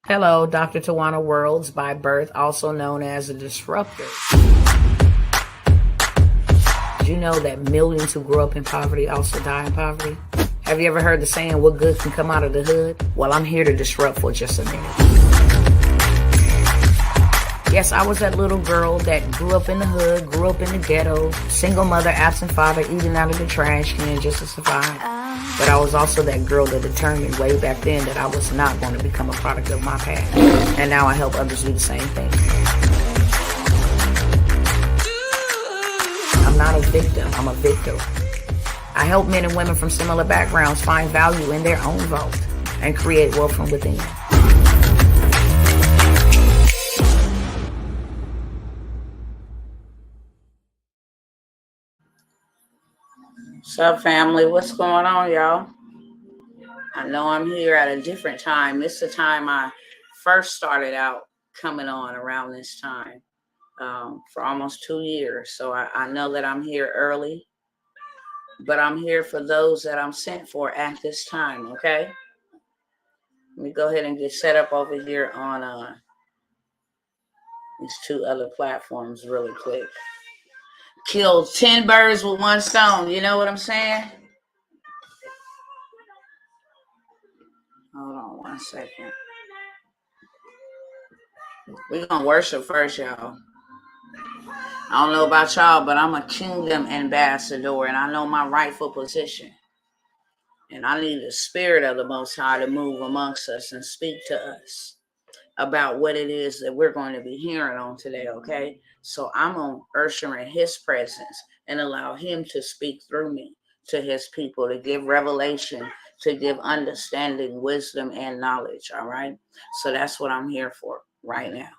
Hello, Dr. Tawana Worlds by birth, also known as a disruptor. Did you know that millions who grew up in poverty also die in poverty? Have you ever heard the saying, what good can come out of the hood? Well, I'm here to disrupt for just a minute. Yes, I was that little girl that grew up in the hood, grew up in the ghetto, single mother, absent father, eating out of the trash can just to survive. But I was also that girl that determined way back then that I was not going to become a product of my past. And now I help others do the same thing. I'm not a victim, I'm a victor. I help men and women from similar backgrounds find value in their own vault and create wealth from within. What's up, family? What's going on, y'all? I know I'm here at a different time. This is the time I first started out coming on around this time for almost 2 years. So I know that I'm here early, but I'm here for those that I'm sent for at this time, okay? Let me go ahead and get set up over here on these two other platforms really quick. Kill 10 birds with one stone. You know what I'm saying? Hold on one second. We're going to worship first, y'all. I don't know about y'all, but I'm a kingdom ambassador, and I know my rightful position. And I need the spirit of the Most High to move amongst us and speak to us about what it is that we're going to be hearing on today, okay? So I'm going to usher in his presence and allow him to speak through me to his people, to give revelation, to give understanding, wisdom, and knowledge, all right? So that's what I'm here for right now.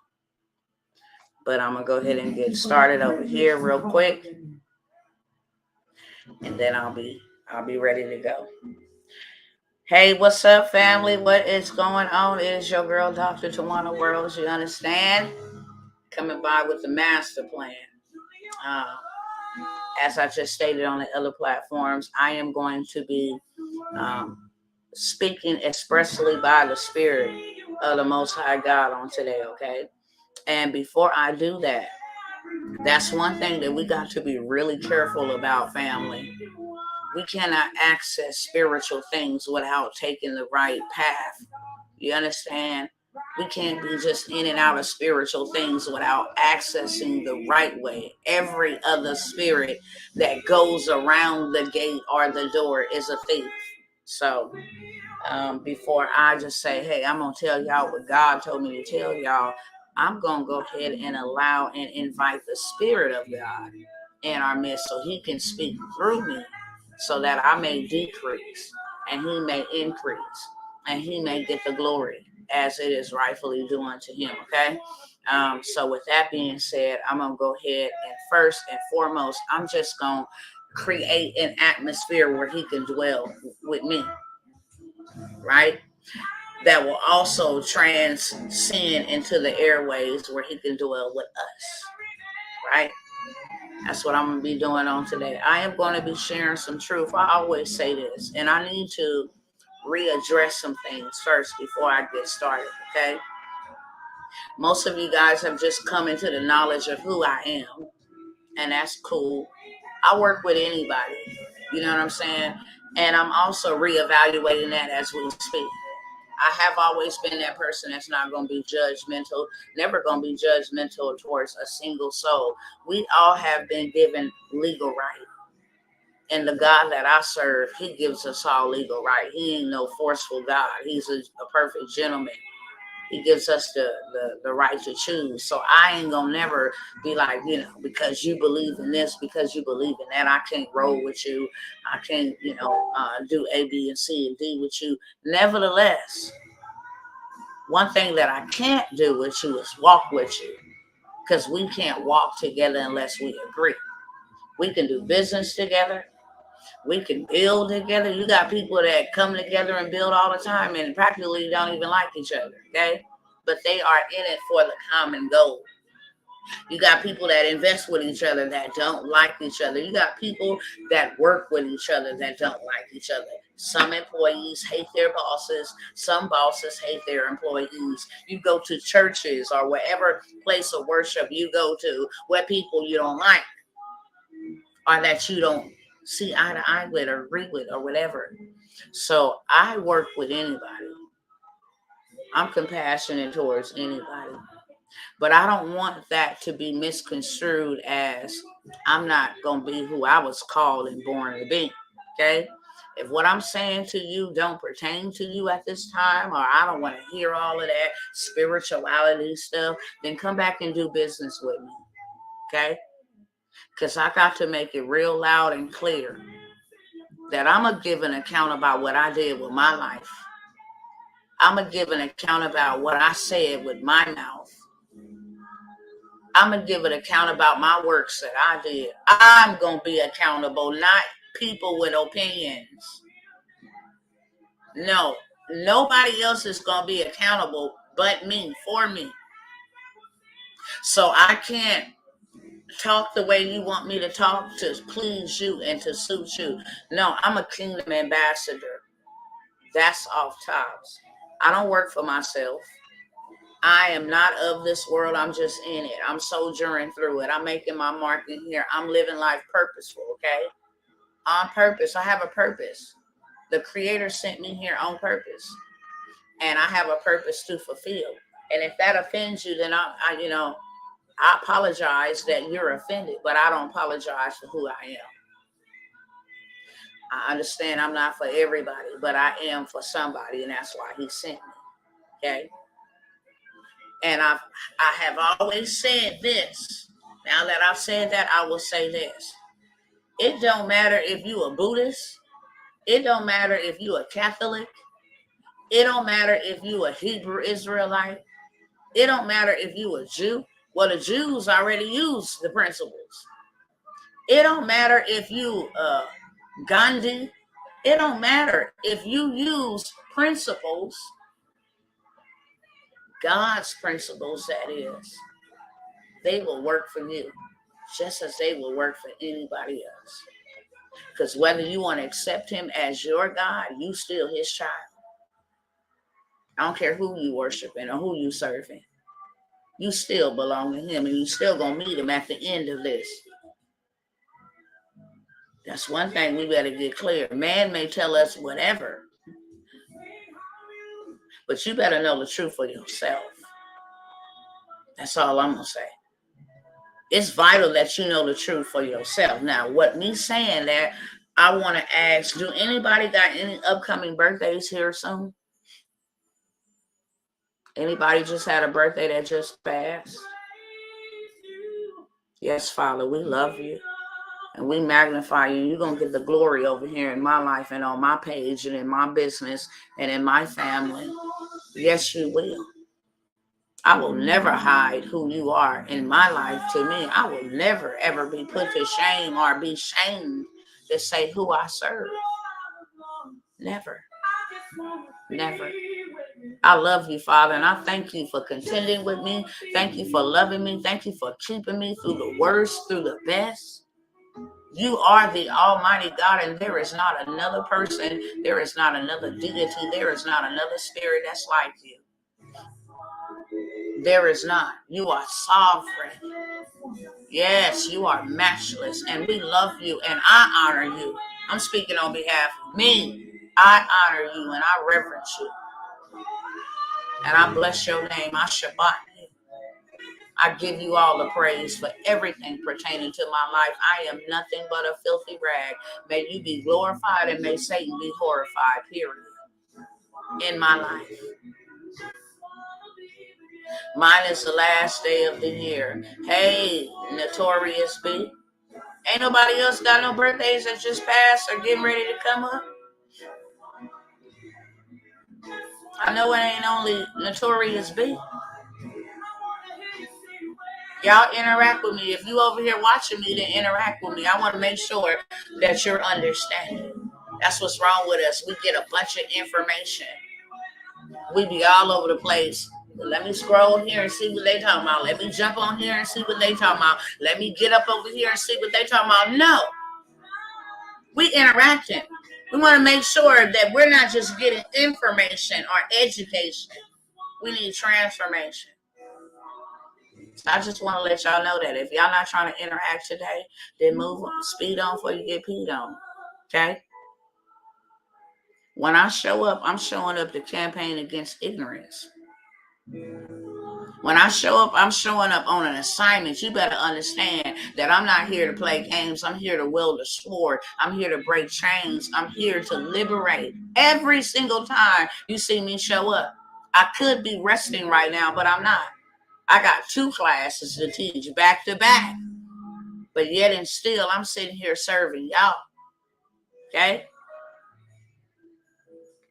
But I'm going to go ahead and get started over here real quick, and then I'll be ready to go. Hey, what's up, family? What is going on? It is your girl, Dr. Tawana Worlds. You understand? Coming by with the master plan. As I just stated on the other platforms, I am going to be speaking expressly by the Spirit of the Most High God on today, okay? And before I do that, that's one thing that we got to be really careful about, family. We cannot access spiritual things without taking the right path. You understand? We can't be just in and out of spiritual things without accessing the right way. Every other spirit that goes around the gate or the door is a thief. So before I just say, hey, I'm going to tell y'all what God told me to tell y'all, I'm going to go ahead and allow and invite the Spirit of God in our midst so he can speak through me so that I may decrease and he may increase and he may get the glory as it is rightfully due unto him, okay? So with that being said, I'm going to go ahead and first and foremost, I'm just going to create an atmosphere where he can dwell with me, right? That will also transcend into the airways where he can dwell with us, right? That's what I'm going to be doing on today. I am going to be sharing some truth. I always say this, and I need to readdress some things first before I get started, okay? Most of you guys have just come into the knowledge of who I am, and that's cool. I work with anybody, you know what I'm saying? And I'm also reevaluating that as we speak. I have always been that person that's not going to be judgmental, never going to be judgmental towards a single soul. We all have been given legal right. And the God that I serve, he gives us all legal right. He ain't no forceful God. He's a perfect gentleman. He gives us the right to choose. So I ain't going to never be like, because you believe in this, because you believe in that, I can't roll with you. I can't, do A, B, and C, and D with you. Nevertheless, one thing that I can't do with you is walk with you, because we can't walk together unless we agree. We can do business together. We can build together. You got people that come together and build all the time and practically don't even like each other, okay? But they are in it for the common goal. You got people that invest with each other that don't like each other. You got people that work with each other that don't like each other. Some employees hate their bosses. Some bosses hate their employees. You go to churches or wherever place of worship you go to where people you don't like or that you don't see eye to eye with or agree with or whatever. So I work with anybody. I'm compassionate towards anybody. But I don't want that to be misconstrued as I'm not going to be who I was called and born to be. Okay? If what I'm saying to you don't pertain to you at this time, or I don't want to hear all of that spirituality stuff, then come back and do business with me. Okay? Because I got to make it real loud and clear that I'm going to give an account about what I did with my life. I'm going to give an account about what I said with my mouth. I'm going to give an account about my works that I did. I'm going to be accountable, not people with opinions. No, nobody else is going to be accountable but me, for me. So I can't talk the way you want me to talk to please you and to suit you. No, I'm a kingdom ambassador. That's off tops. I don't work for myself. I am not of this world. I'm just in it. I'm sojourning through it. I'm making my mark in here. I'm living life purposeful, okay? On purpose. I have a purpose. The Creator sent me here on purpose. And I have a purpose to fulfill. And if that offends you, then I apologize that you're offended, but I don't apologize for who I am. I understand I'm not for everybody, but I am for somebody, and that's why He sent me, okay? And I have always said this. Now that I've said that, I will say this. It don't matter if you a Buddhist. It don't matter if you a Catholic. It don't matter if you a Hebrew Israelite. It don't matter if you a Jew. Well, the Jews already use the principles. It don't matter if you Gandhi. It don't matter if you use principles, God's principles, that is. They will work for you just as they will work for anybody else. Because whether you want to accept Him as your God, you still His child. I don't care who you worshiping or who you serving. You still belong to Him, and you still going to meet Him at the end of this. That's one thing we better get clear. Man may tell us whatever, but you better know the truth for yourself. That's all I'm going to say. It's vital that you know the truth for yourself. Now, what me saying that, I want to ask, do anybody got any upcoming birthdays here soon? Anybody just had a birthday that just passed? Yes, Father, we love you. And we magnify you. You're going to get the glory over here in my life and on my page and in my business and in my family. Yes, you will. I will never hide who you are in my life to me. I will never, ever be put to shame or be shamed to say who I serve. Never. Never. I love you, Father, and I thank you for contending with me. Thank you for loving me. Thank you for keeping me through the worst, through the best. You are the Almighty God, and there is not another person, there is not another deity, there is not another spirit that's like you. There is not. You are sovereign. Yes, you are matchless, and we love you, and I honor you. I'm speaking on behalf of me. I honor you, and I reverence you. And I bless your name. I Shabbat you. I give you all the praise for everything pertaining to my life. I am nothing but a filthy rag. May you be glorified and may Satan be horrified, period, in my life. Mine is the last day of the year. Hey, Notorious B. Ain't nobody else got no birthdays that just passed or getting ready to come up? I know it ain't only Notorious B. Y'all interact with me. If you over here watching me, then interact with me. I want to make sure that you're understanding. That's what's wrong with us. We get a bunch of information. We be all over the place. Let me scroll here and see what they talking about. Let me jump on here and see what they talking about. Let me get up over here and see what they talking about. No. We interacting. We want to make sure that we're not just getting information or education. We need transformation. So I just want to let y'all know that if y'all not trying to interact today, then move on. Speed on before you get peed on. Okay? When I show up, I'm showing up to campaign against ignorance. When I show up, I'm showing up on an assignment. You better understand that I'm not here to play games. I'm here to wield a sword. I'm here to break chains. I'm here to liberate. Every single time you see me show up, I could be resting right now, but I'm not. I got 2 classes to teach back to back. But yet and still, I'm sitting here serving y'all. Okay?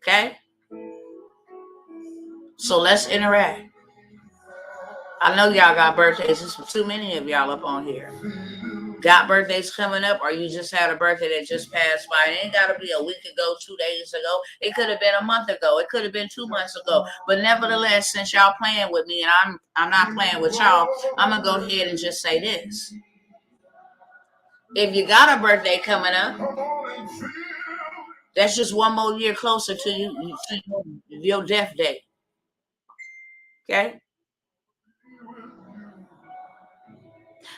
Okay? So let's interact. I know y'all got birthdays. There's too many of y'all up on here. Got birthdays coming up, or you just had a birthday that just passed by. It ain't got to be a week ago, 2 days ago. It could have been a month ago. It could have been 2 months ago. But nevertheless, since y'all playing with me and I'm not playing with y'all, I'm going to go ahead and just say this. If you got a birthday coming up, that's just one more year closer to your death date. Okay?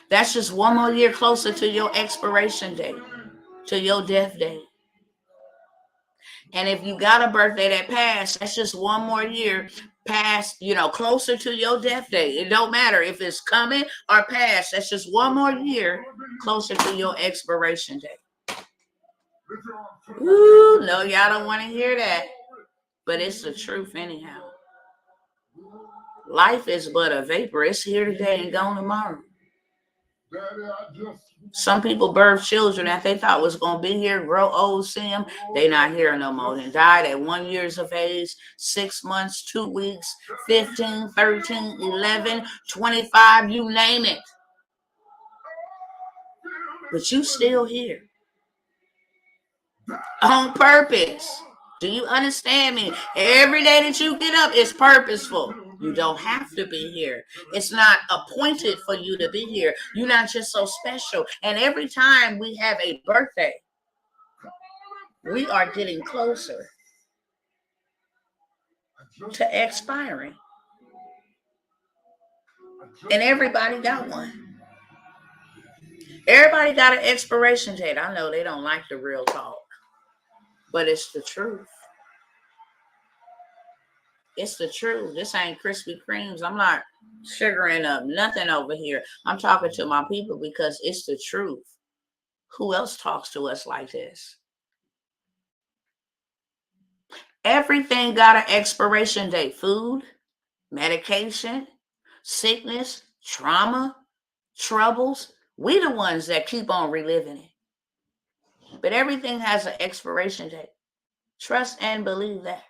That's just one more year closer to your expiration date, to your death date. And if you got a birthday that passed, that's just one more year past, closer to your death date. It don't matter if it's coming or past. That's just one more year closer to your expiration date. Ooh, no, y'all don't want to hear that. But it's the truth anyhow. Life is but a vapor. It's here today and gone tomorrow. Some people birth children that they thought was going to be here, grow old, see them. They not here no more. They died at 1 year of age, 6 months, 2 weeks, 15, 13, 11, 25, you name it. But you still here. On purpose. Do you understand me? Every day that you get up is purposeful. You don't have to be here. It's not appointed for you to be here. You're not just so special. And every time we have a birthday, we are getting closer to expiring. And everybody got one. Everybody got an expiration date. I know they don't like the real talk, but it's the truth. It's the truth. This ain't Krispy Kremes. I'm not sugaring up nothing over here. I'm talking to my people because it's the truth. Who else talks to us like this? Everything got an expiration date. Food, medication, sickness, trauma, troubles. We the ones that keep on reliving it. But everything has an expiration date. Trust and believe that.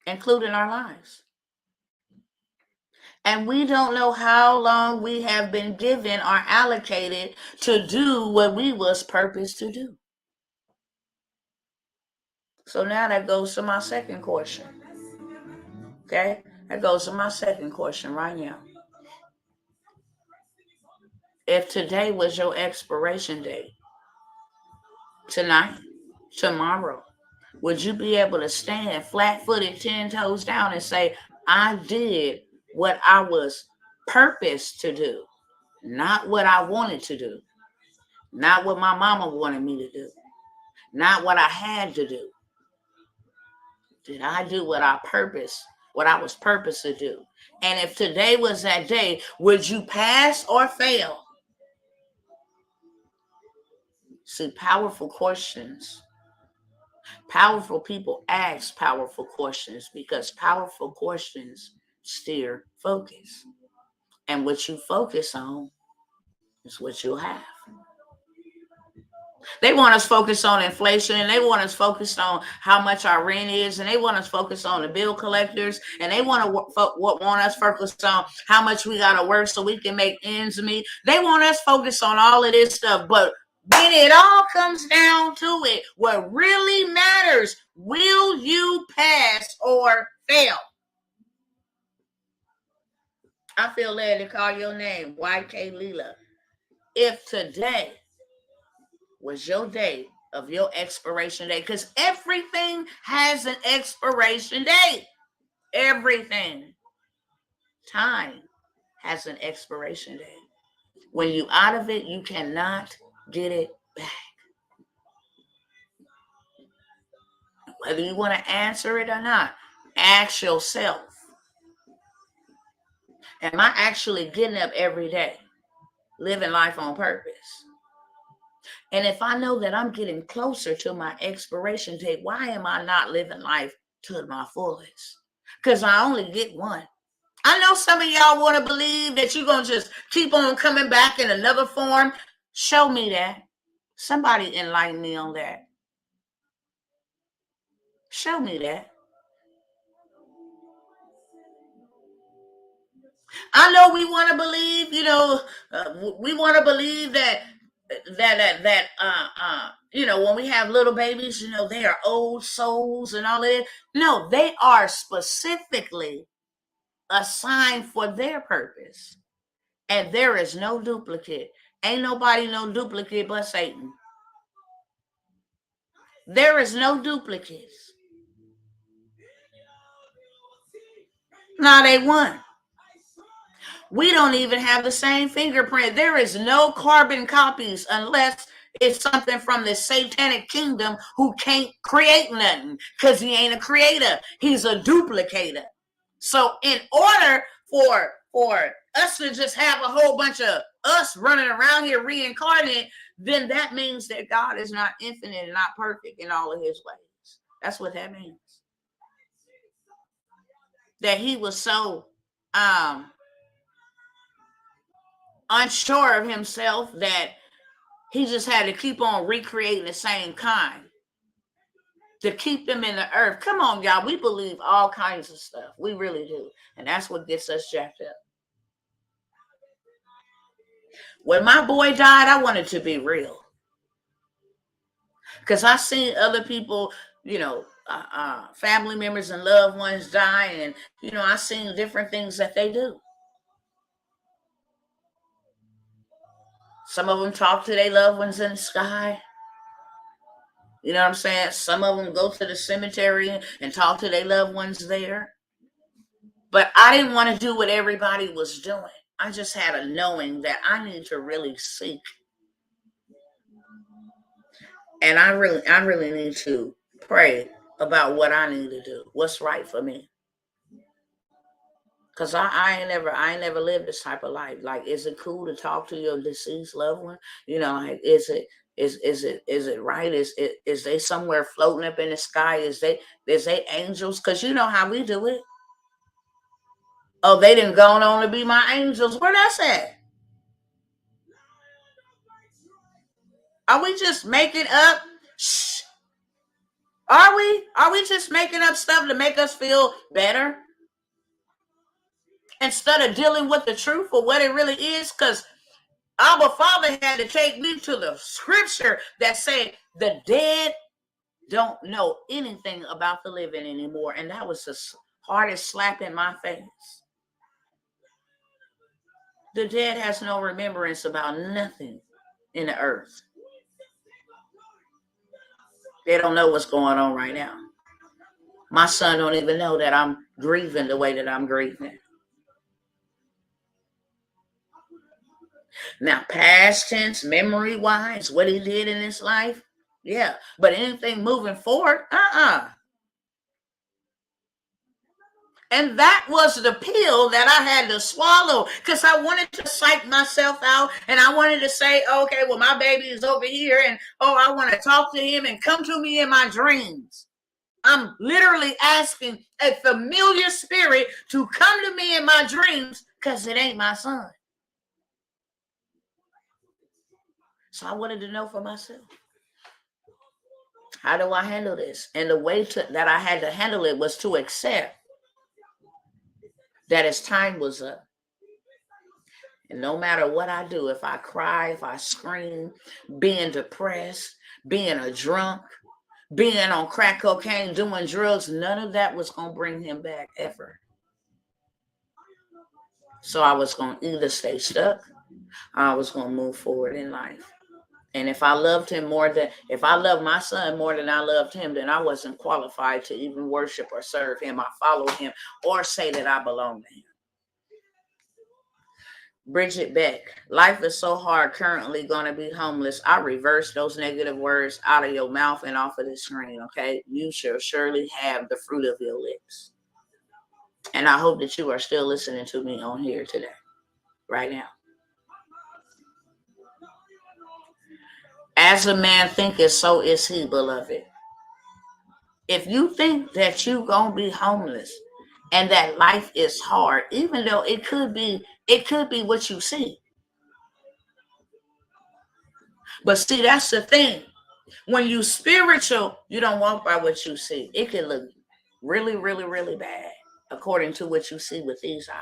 Including our lives. And we don't know how long we have been given or allocated to do what we was purposed to do. So now that goes to my second question. Okay? That goes to my second question right now. If today was your expiration date, tonight, tomorrow, would you be able to stand flat-footed, 10 toes down and say, I did what I was purposed to do, not what I wanted to do, not what my mama wanted me to do, not what I had to do. Did I do what I was purposed to do? And if today was that day, would you pass or fail? See, powerful questions. Powerful people ask powerful questions because powerful questions steer focus. And what you focus on is what you'll have. They want us focused on inflation, and they want us focused on how much our rent is, and they want us focused on the bill collectors, and they want us focused on how much we got to work so we can make ends meet. They want us focused on all of this stuff, but when it all comes down to it, what really matters, will you pass or fail? I feel led to call your name, YK Leela. If today was your day of your expiration date, because everything has an expiration date. Everything. Time has an expiration date. When you out of it, you cannot get it back. Whether you want to answer it or not, ask yourself, am I actually getting up every day, living life on purpose? And if I know that I'm getting closer to my expiration date, why am I not living life to my fullest? Because I only get one. I know some of y'all want to believe that you're going to just keep on coming back in another form. Show me that. Somebody enlighten me on that. Show me that. I know we want to believe, we want to believe that when we have little babies, they are old souls and all that. No, they are specifically assigned for their purpose. And there is no duplicate. Ain't nobody no duplicate but Satan. There is no duplicates. Not a one. We don't even have the same fingerprint. There is no carbon copies unless it's something from the satanic kingdom who can't create nothing because he ain't a creator. He's a duplicator. So in order for us to just have a whole bunch of us running around here reincarnated, then that means that God is not infinite and not perfect in all of his ways. That's what that means. That he was so unsure of himself that he just had to keep on recreating the same kind to keep them in the earth. Come on, y'all. We believe all kinds of stuff. We really do. And that's what gets us jacked up. When my boy died, I wanted to be real. Because I seen other people, family members and loved ones die. And, I seen different things that they do. Some of them talk to their loved ones in the sky. You know what I'm saying? Some of them go to the cemetery and talk to their loved ones there. But I didn't want to do what everybody was doing. I just had a knowing that I need to really seek. And I really need to pray about what I need to do, what's right for me. Because I ain't never lived this type of life. Like, is it cool to talk to your deceased loved one? Like, is it right? Is they somewhere floating up in the sky? Is they angels? Because you know how we do it. Oh, they didn't go on to be my angels. Where that's at? Are we just making up? Shh. Are we just making up stuff to make us feel better? Instead of dealing with the truth for what it really is? Because our Father had to take me to the scripture that said the dead don't know anything about the living anymore. And that was the hardest slap in my face. The dead has no remembrance about nothing in the earth. They don't know what's going on right now. My son don't even know that I'm grieving the way that I'm grieving. Now, past tense, memory-wise, what he did in his life, yeah. But anything moving forward, And that was the pill that I had to swallow because I wanted to psych myself out and I wanted to say, okay, well, my baby is over here and, I want to talk to him and come to me in my dreams. I'm literally asking a familiar spirit to come to me in my dreams because it ain't my son. So I wanted to know for myself. How do I handle this? And the way that I had to handle it was to accept that his time was up. And no matter what I do, if I cry, if I scream, being depressed, being a drunk, being on crack cocaine, doing drugs, none of that was going to bring him back ever. So I was going to either stay stuck or I was going to move forward in life. And if I loved my son more than I loved him, then I wasn't qualified to even worship or serve him or follow him or say that I belong to him. Bridget Beck, life is so hard, currently going to be homeless. I reverse those negative words out of your mouth and off of the screen, okay? You shall surely have the fruit of your lips. And I hope that you are still listening to me on here today, right now. As a man thinketh, so is he, beloved. If you think that you're going to be homeless and that life is hard, even though it could be what you see. But see, that's the thing. When you spiritual, you don't walk by what you see. It can look really, really, really bad according to what you see with these eyes.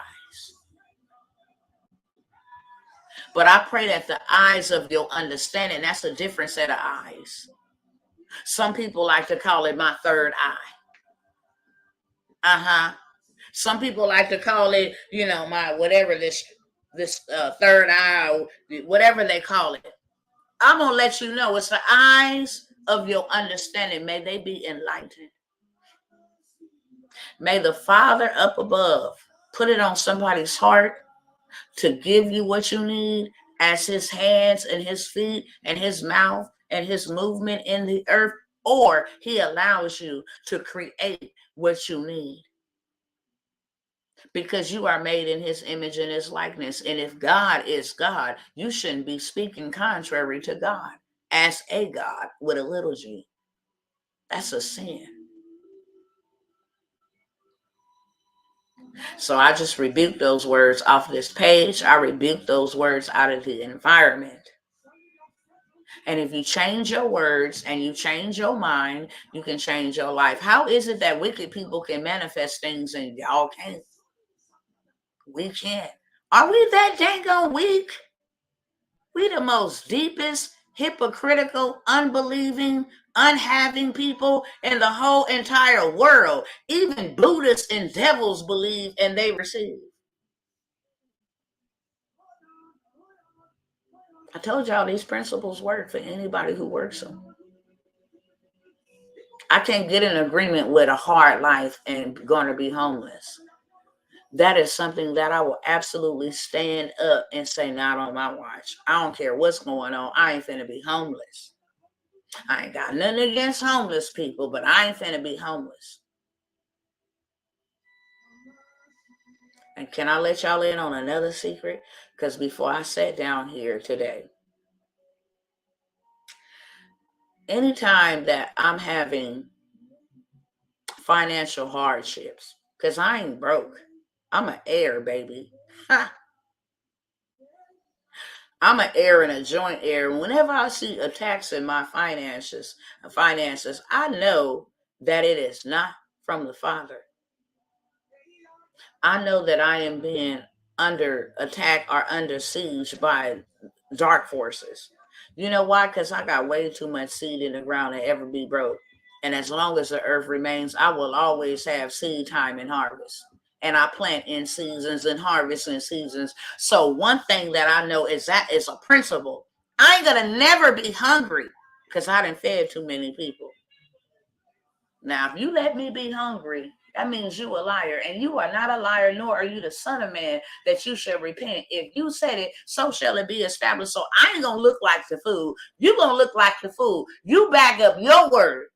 But I pray that the eyes of your understanding, that's a different set of eyes. Some people like to call it my third eye. Some people like to call it, my whatever this third eye, whatever they call it. I'm going to let you know it's the eyes of your understanding. May they be enlightened. May the Father up above put it on somebody's heart to give you what you need as his hands and his feet and his mouth and his movement in the earth, or he allows you to create what you need. Because you are made in his image and his likeness. And if God is God, you shouldn't be speaking contrary to God as a God with a little g. That's a sin. So I just rebuke those words off this page. I rebuke those words out of the environment. And if you change your words and you change your mind, you can change your life. How is it that wicked people can manifest things and y'all can't? We can't. Are we that dang on weak? We the most deepest, hypocritical, unbelieving, unhaving people in the whole entire world. Even Buddhists and devils believe and they receive. I told y'all these principles work for anybody who works them. I can't get in agreement with a hard life and going to be homeless. That is something that I will absolutely stand up and say, not on my watch. I don't care what's going on. I ain't finna be homeless. I ain't got nothing against homeless people, but I ain't finna be homeless. And can I let y'all in on another secret? Because before I sat down here today, anytime that I'm having financial hardships, because I ain't broke. I'm an heir, baby. I'm an heir and a joint heir. Whenever I see attacks in my finances, I know that it is not from the Father. I know that I am being under attack or under siege by dark forces. You know why? Because I got way too much seed in the ground to ever be broke. And as long as the earth remains, I will always have seed time and harvest. And I plant in seasons and harvest in seasons. So one thing that I know is that is a principle. I ain't gonna never be hungry because I done fed too many people. Now, if you let me be hungry, that means you a liar. And you are not a liar, nor are you the son of man that you shall repent. If you said it, so shall it be established. So I ain't gonna look like the fool. You gonna look like the fool. You back up your word.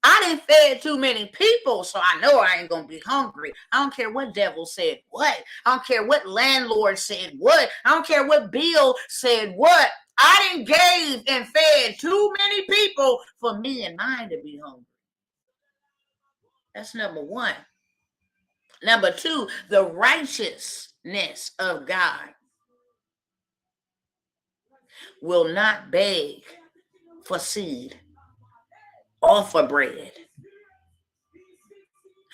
I didn't fed too many people, so I know I ain't gonna be hungry. I don't care what devil said what. I don't care what landlord said what. I don't care what bill said what. I didn't gave and fed too many people for me and mine to be hungry. That's number one. Number two, the righteousness of God will not beg for seed or for bread.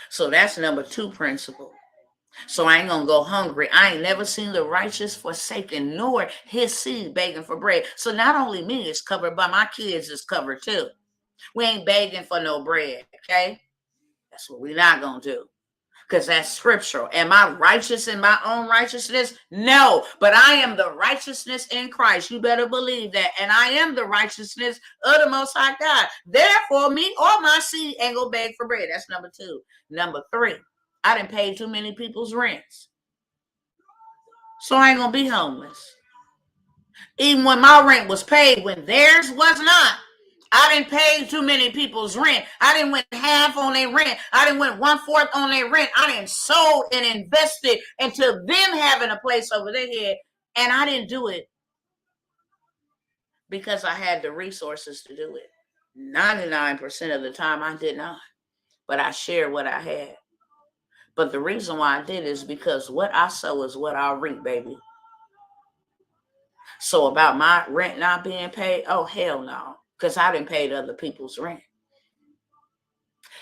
So that's number two principle. So I ain't gonna go hungry. I ain't never seen the righteous forsaken, nor his seed begging for bread. So not only me is covered, but my kids is covered too. We ain't begging for no bread, okay? That's what we're not gonna do. because that's scriptural. Am I righteous in my own righteousness? No, but I am the righteousness in Christ. You better believe that. And I am the righteousness of the Most High God. Therefore, me or my seed ain't gonna beg for bread. That's number 2. Number 3, I done paid too many people's rents, so I ain't gonna be homeless. Even when my rent was paid, when theirs was not, I didn't pay too many people's rent. I didn't went half on their rent. I didn't went 1/4 on their rent. I didn't sold and invested into them having a place over their head. And I didn't do it because I had the resources to do it. 99% of the time I did not. But I shared what I had. But the reason why I did is because what I sow is what I reap, baby. So about my rent not being paid, oh, hell no. Because I didn't pay other people's rent.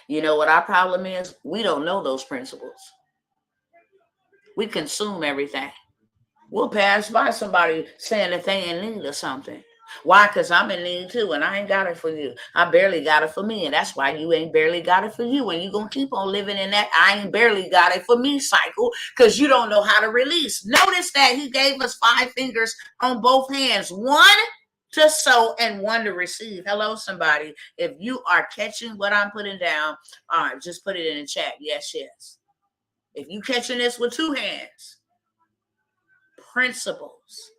You know what our problem is? We don't know those principles. We consume everything. We'll pass by somebody saying that they in need of something. Why? Because I'm in need too, and I ain't got it for you. I barely got it for me, and that's why you ain't barely got it for you. And you're going to keep on living in that I ain't barely got it for me cycle because you don't know how to release. Notice that he gave us 5 fingers on both hands. 1 to sow and 1 to receive. Hello, somebody. If you are catching what I'm putting down, all right, just put it in the chat. Yes, yes. If you catching this with 2 hands, principles.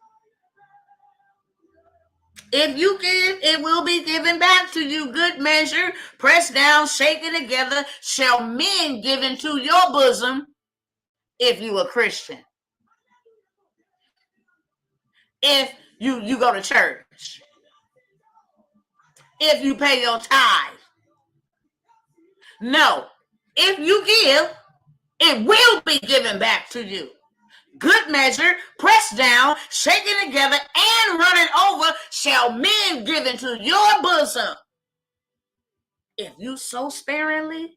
If you give, it will be given back to you. Good measure, pressed down, shaken together, shall men give into your bosom if you a Christian. If you go to church. If you pay your tithe. No. If you give, it will be given back to you. Good measure, pressed down, shaken together, and running over, shall men give into your bosom. If you sow sparingly,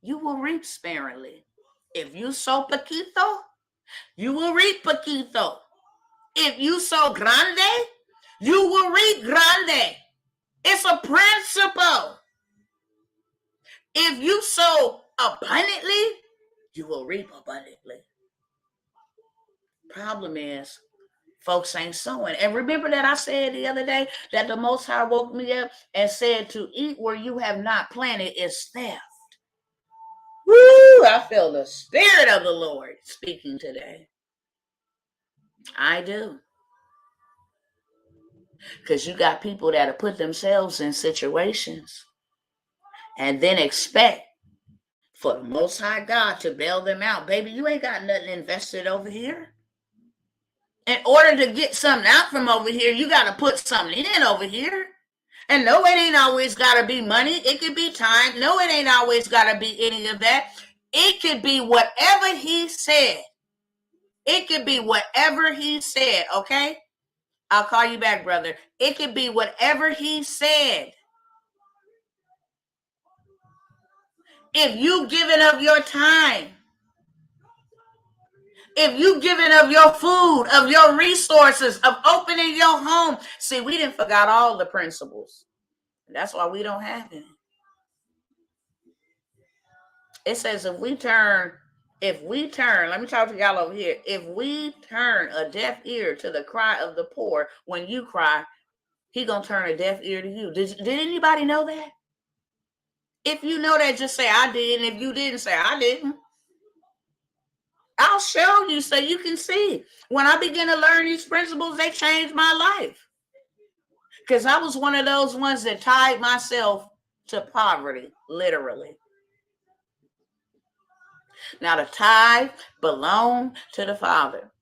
you will reap sparingly. If you sow poquito, you will reap poquito. If you sow grande, you will reap grande. It's a principle. If you sow abundantly, you will reap abundantly. Problem is, folks ain't sowing. And remember that I said the other day that the Most High woke me up and said to eat where you have not planted is theft. Woo! I feel the Spirit of the Lord speaking today. I do. Because you got people that have put themselves in situations and then expect for the Most High God to bail them out. Baby, you ain't got nothing invested over here. In order to get something out from over here, you got to put something in over here. And no, it ain't always got to be money. It could be time. No, it ain't always got to be any of that. It could be whatever he said. It could be whatever he said, okay? I'll call you back, brother. It could be whatever he said. If you giving up your time, if you giving up your food, of your resources, of opening your home. See, we didn't forgot all the principles. That's why we don't have any. It says if we turn, let me talk to y'all over here. If we turn a deaf ear to the cry of the poor, when you cry, he gonna turn a deaf ear to you. Did anybody know that? If you know that, just say I did. And if you didn't, say I didn't. I'll show you so you can see. When I began to learn these principles, they changed my life. Because I was one of those ones that tied myself to poverty, literally. Now, the tithe belonged to the Father.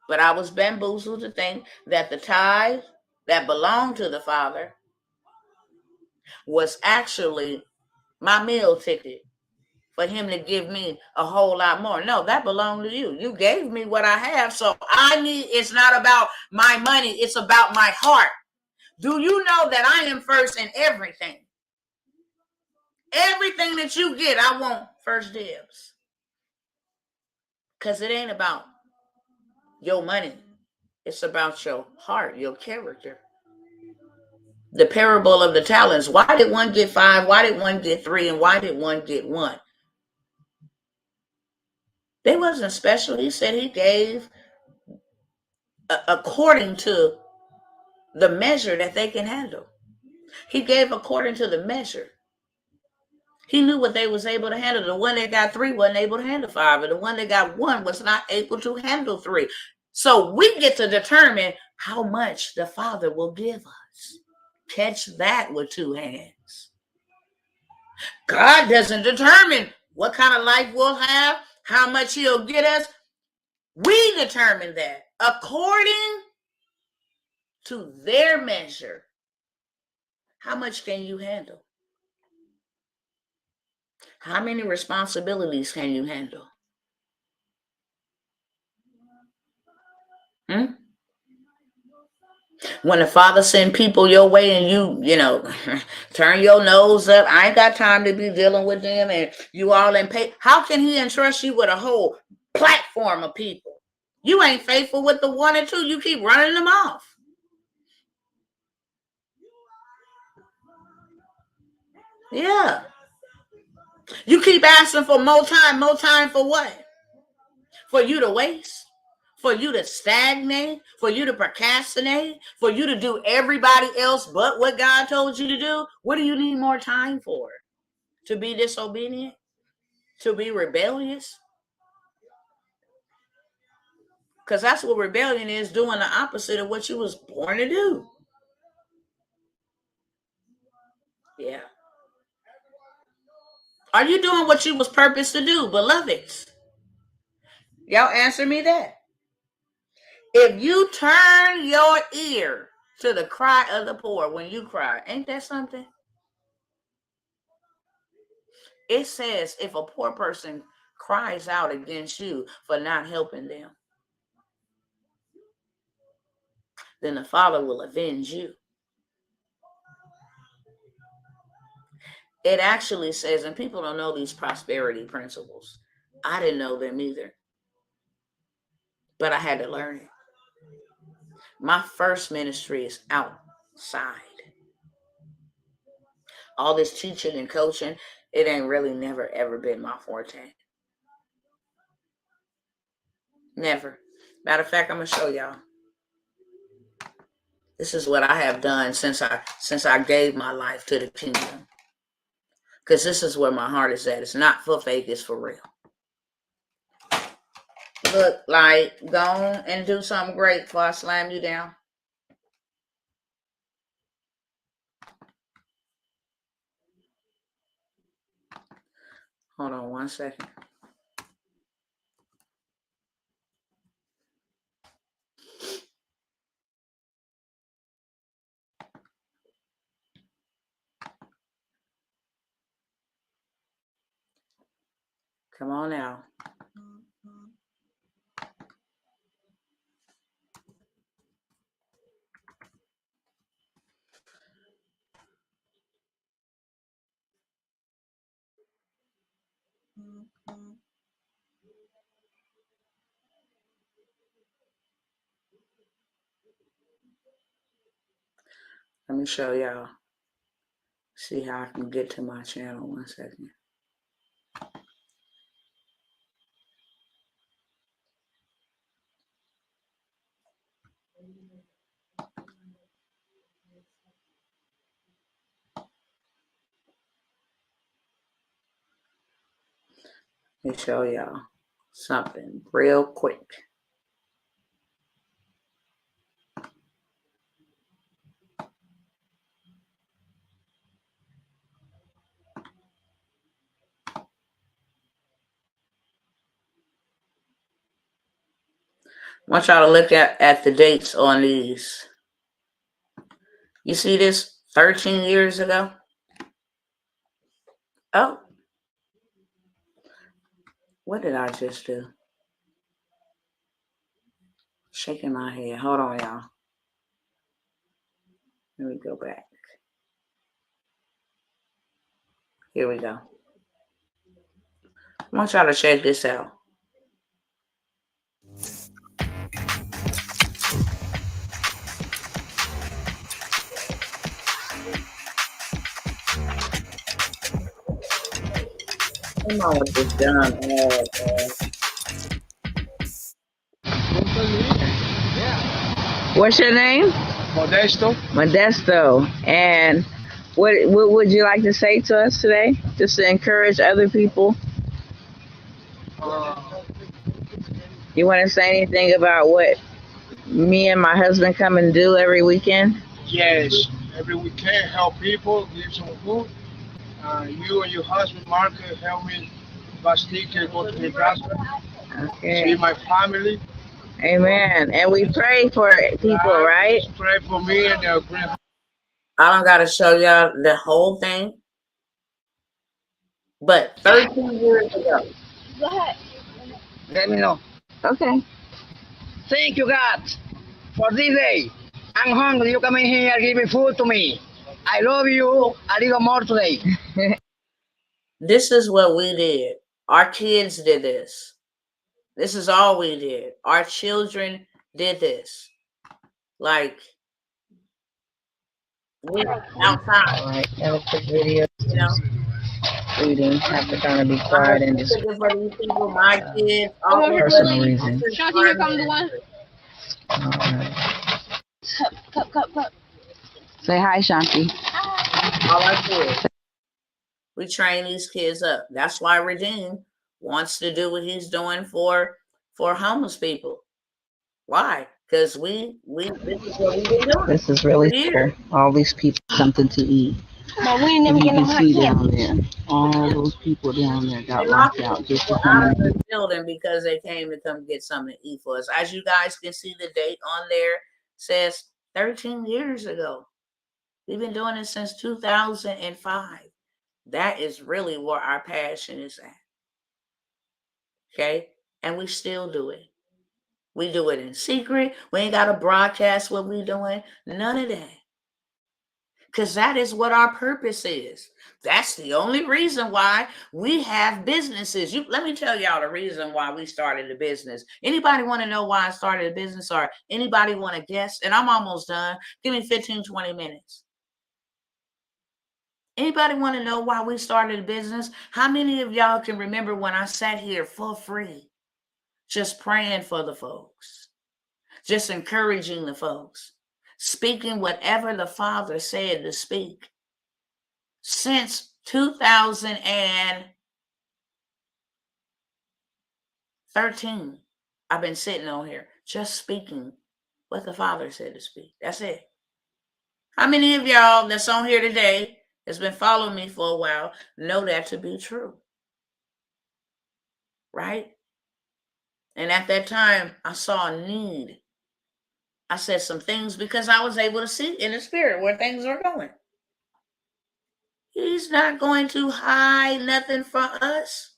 But I was bamboozled to think that the tithe that belonged to the Father was actually my meal ticket for him to give me a whole lot more. No, that belonged to you. You gave me what I have. So it's not about my money. It's about my heart. Do you know that I am first in everything? Everything that you get, I want first dibs. Because it ain't about your money. It's about your heart, your character. The parable of the talents. Why did one get 5? Why did one get 3? And why did one get 1? They wasn't special. He said he gave according to the measure that they can handle. He gave according to the measure. He knew what they was able to handle. The one that got 3 wasn't able to handle 5, and the one that got 1 was not able to handle 3. So we get to determine how much the Father will give us. Catch that with 2 hands. God doesn't determine what kind of life we'll have, how much he'll get us. We determine that according to their measure. How much can you handle? How many responsibilities can you handle? When the Father send people your way and you turn your nose up, I ain't got time to be dealing with them, and you all in pay. How can he entrust you with a whole platform of people? You ain't faithful with the 1 or 2. You keep running them off. Yeah. You keep asking for more time. More time for what? For you to waste? For you to stagnate? For you to procrastinate? For you to do everybody else but what God told you to do? What do you need more time for? To be disobedient? To be rebellious? Because that's what rebellion is, doing the opposite of what you was born to do. Yeah. Are you doing what you was purposed to do, beloveds? Y'all answer me that. If you turn your ear to the cry of the poor when you cry, ain't that something? It says if a poor person cries out against you for not helping them, then the Father will avenge you. It actually says, and people don't know these prosperity principles. I didn't know them either, but I had to learn it. My first ministry is outside. All this teaching and coaching, it ain't really never ever been my forte. Never. Matter of fact, I'm gonna show y'all. This is what I have done since I gave my life to the kingdom. Because this is where my heart is at. It's not for fake, it's for real. Look, like, go on and do something great before I slam you down. Hold on 1 second. Come on now. Let me show y'all. See how I can get to my channel. 1 second. Let me show y'all something real quick. I want y'all to look at the dates on these. You see this 13 years ago? Oh. What did I just do? Shaking my head. Hold on, y'all. Let me go back. Here we go. I want y'all to check this out. Come on with this dumb ad, man. What's your name? Modesto. Modesto. And what would you like to say to us today? Just to encourage other people? You want to say anything about what me and my husband come and do every weekend? Yes, every weekend help people, give some food. You and your husband, Mark, help me Bastique, go to the gospel, see Okay. my family. Amen. And we pray for people, right? Pray for me and the grand. I don't got to show y'all the whole thing, but 13 years ago. Go ahead. Let me know. Okay. Thank you, God, for this day. I'm hungry. You come in here, give me food to me. I love you a little more today. This is what we did. Our kids did this. This is all we did. Our children did this. Like, we outside. All right, that was the video. You know, reading. Have to kind of be quiet and just for these people, my kids, all for personal reasons. Shanti, here come the one. Cup. Say hi, Shanti. All our kids. We train these kids up. That's why Redeem wants to do what he's doing for homeless people. Why? Because this is what we've been doing. This is really cool. All these people something to eat. But we never get no hot down there. All those people down there got locked out just to come out of the building because they came to come get something to eat for us. As you guys can see, the date on there says 13 years ago. We've been doing it since 2005. That is really where our passion is at. Okay? And we still do it. We do it in secret. We ain't got to broadcast what we're doing. None of that. Because that is what our purpose is. That's the only reason why we have businesses. Let me tell y'all the reason why we started a business. Anybody want to know why I started a business, or anybody want to guess? And I'm almost done. Give me 15, 20 minutes. Anybody want to know why we started a business? How many of y'all can remember when I sat here for free, just praying for the folks, just encouraging the folks, speaking whatever the Father said to speak? Since 2013, I've been sitting on here just speaking what the Father said to speak. That's it. How many of y'all that's on here today, that's been following me for a while, know that to be true? Right? And at that time, I saw a need. I said some things because I was able to see in the spirit where things are going. He's not going to hide nothing from us,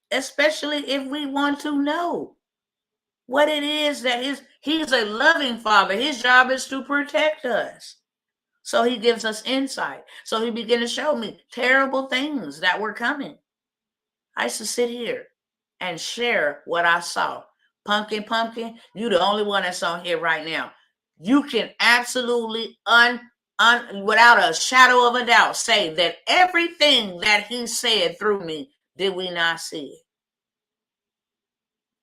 especially if we want to know what it is that he's a loving Father. His job is to protect us. So he gives us insight. So he began to show me terrible things that were coming. I used to sit here and share what I saw. Pumpkin, you the only one that's on here right now. You can absolutely without a shadow of a doubt say that everything that he said through me, did we not see it?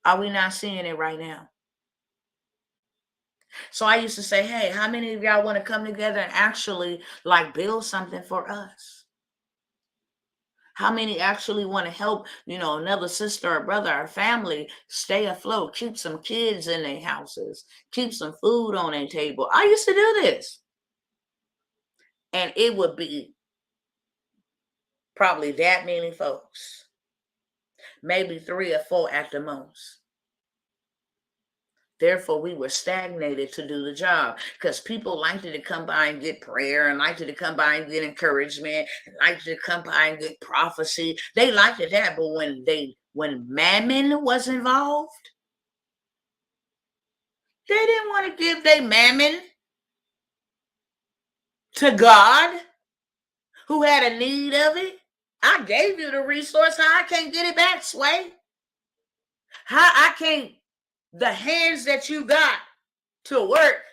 Are we not seeing it right now? So I used to say, hey, how many of y'all want to come together and actually like build something for us? How many actually want to help, another sister or brother or family stay afloat, keep some kids in their houses, keep some food on their table? I used to do this. And it would be probably that many folks, maybe 3 or 4 at the most. Therefore, we were stagnated to do the job because people liked to come by and get prayer, and liked to come by and get encouragement, and liked to come by and get prophecy. They liked that, but when mammon was involved, they didn't want to give their mammon to God, who had a need of it. I gave you the resource. How I can't get it back, Sway? How I can't? The hands that you got to work,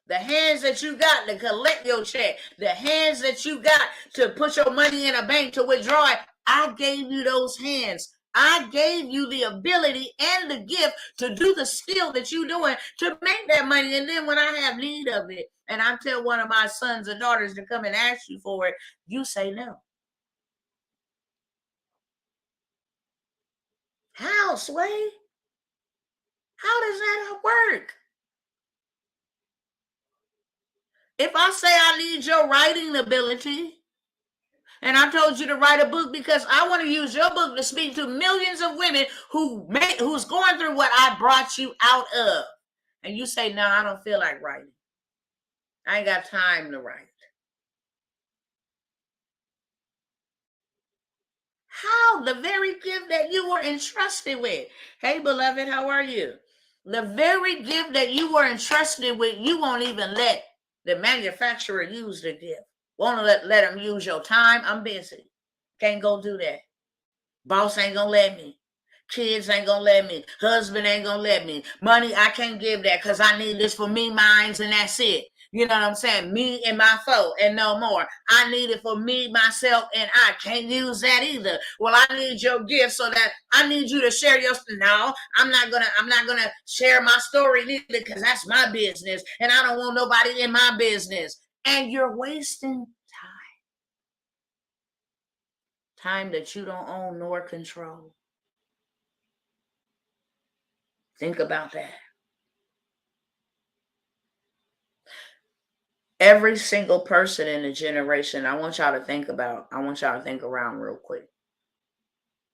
the hands that you got to collect your check, the hands that you got to put your money in a bank to withdraw it, I gave you those hands. I gave you the ability and the gift to do the skill that you're doing to make that money. And then when I have need of it, and I tell one of my sons and daughters to come and ask you for it, you say no. How, Sway? How does that work? If I say I need your writing ability, and I told you to write a book because I want to use your book to speak to millions of women who's going through what I brought you out of, and you say, no, I don't feel like writing. I ain't got time to write. How? The very gift that you were entrusted with. Hey, beloved, how are you? The very gift that you were entrusted with, you won't even let the manufacturer use the gift. Won't let them use your time. I'm busy. Can't go do that. Boss ain't gonna let me. Kids ain't gonna let me. Husband ain't gonna let me. Money, I can't give that because I need this for me, mines, and that's it. You know what I'm saying? Me and my foe and no more. I need it for me, myself, and I can't use that either. Well, I need your gift so that I need you to share your. No, I'm not gonna share my story either because that's my business, and I don't want nobody in my business. And you're wasting time that you don't own nor control. Think about that. Every single person in the generation, I want y'all to think around real quick.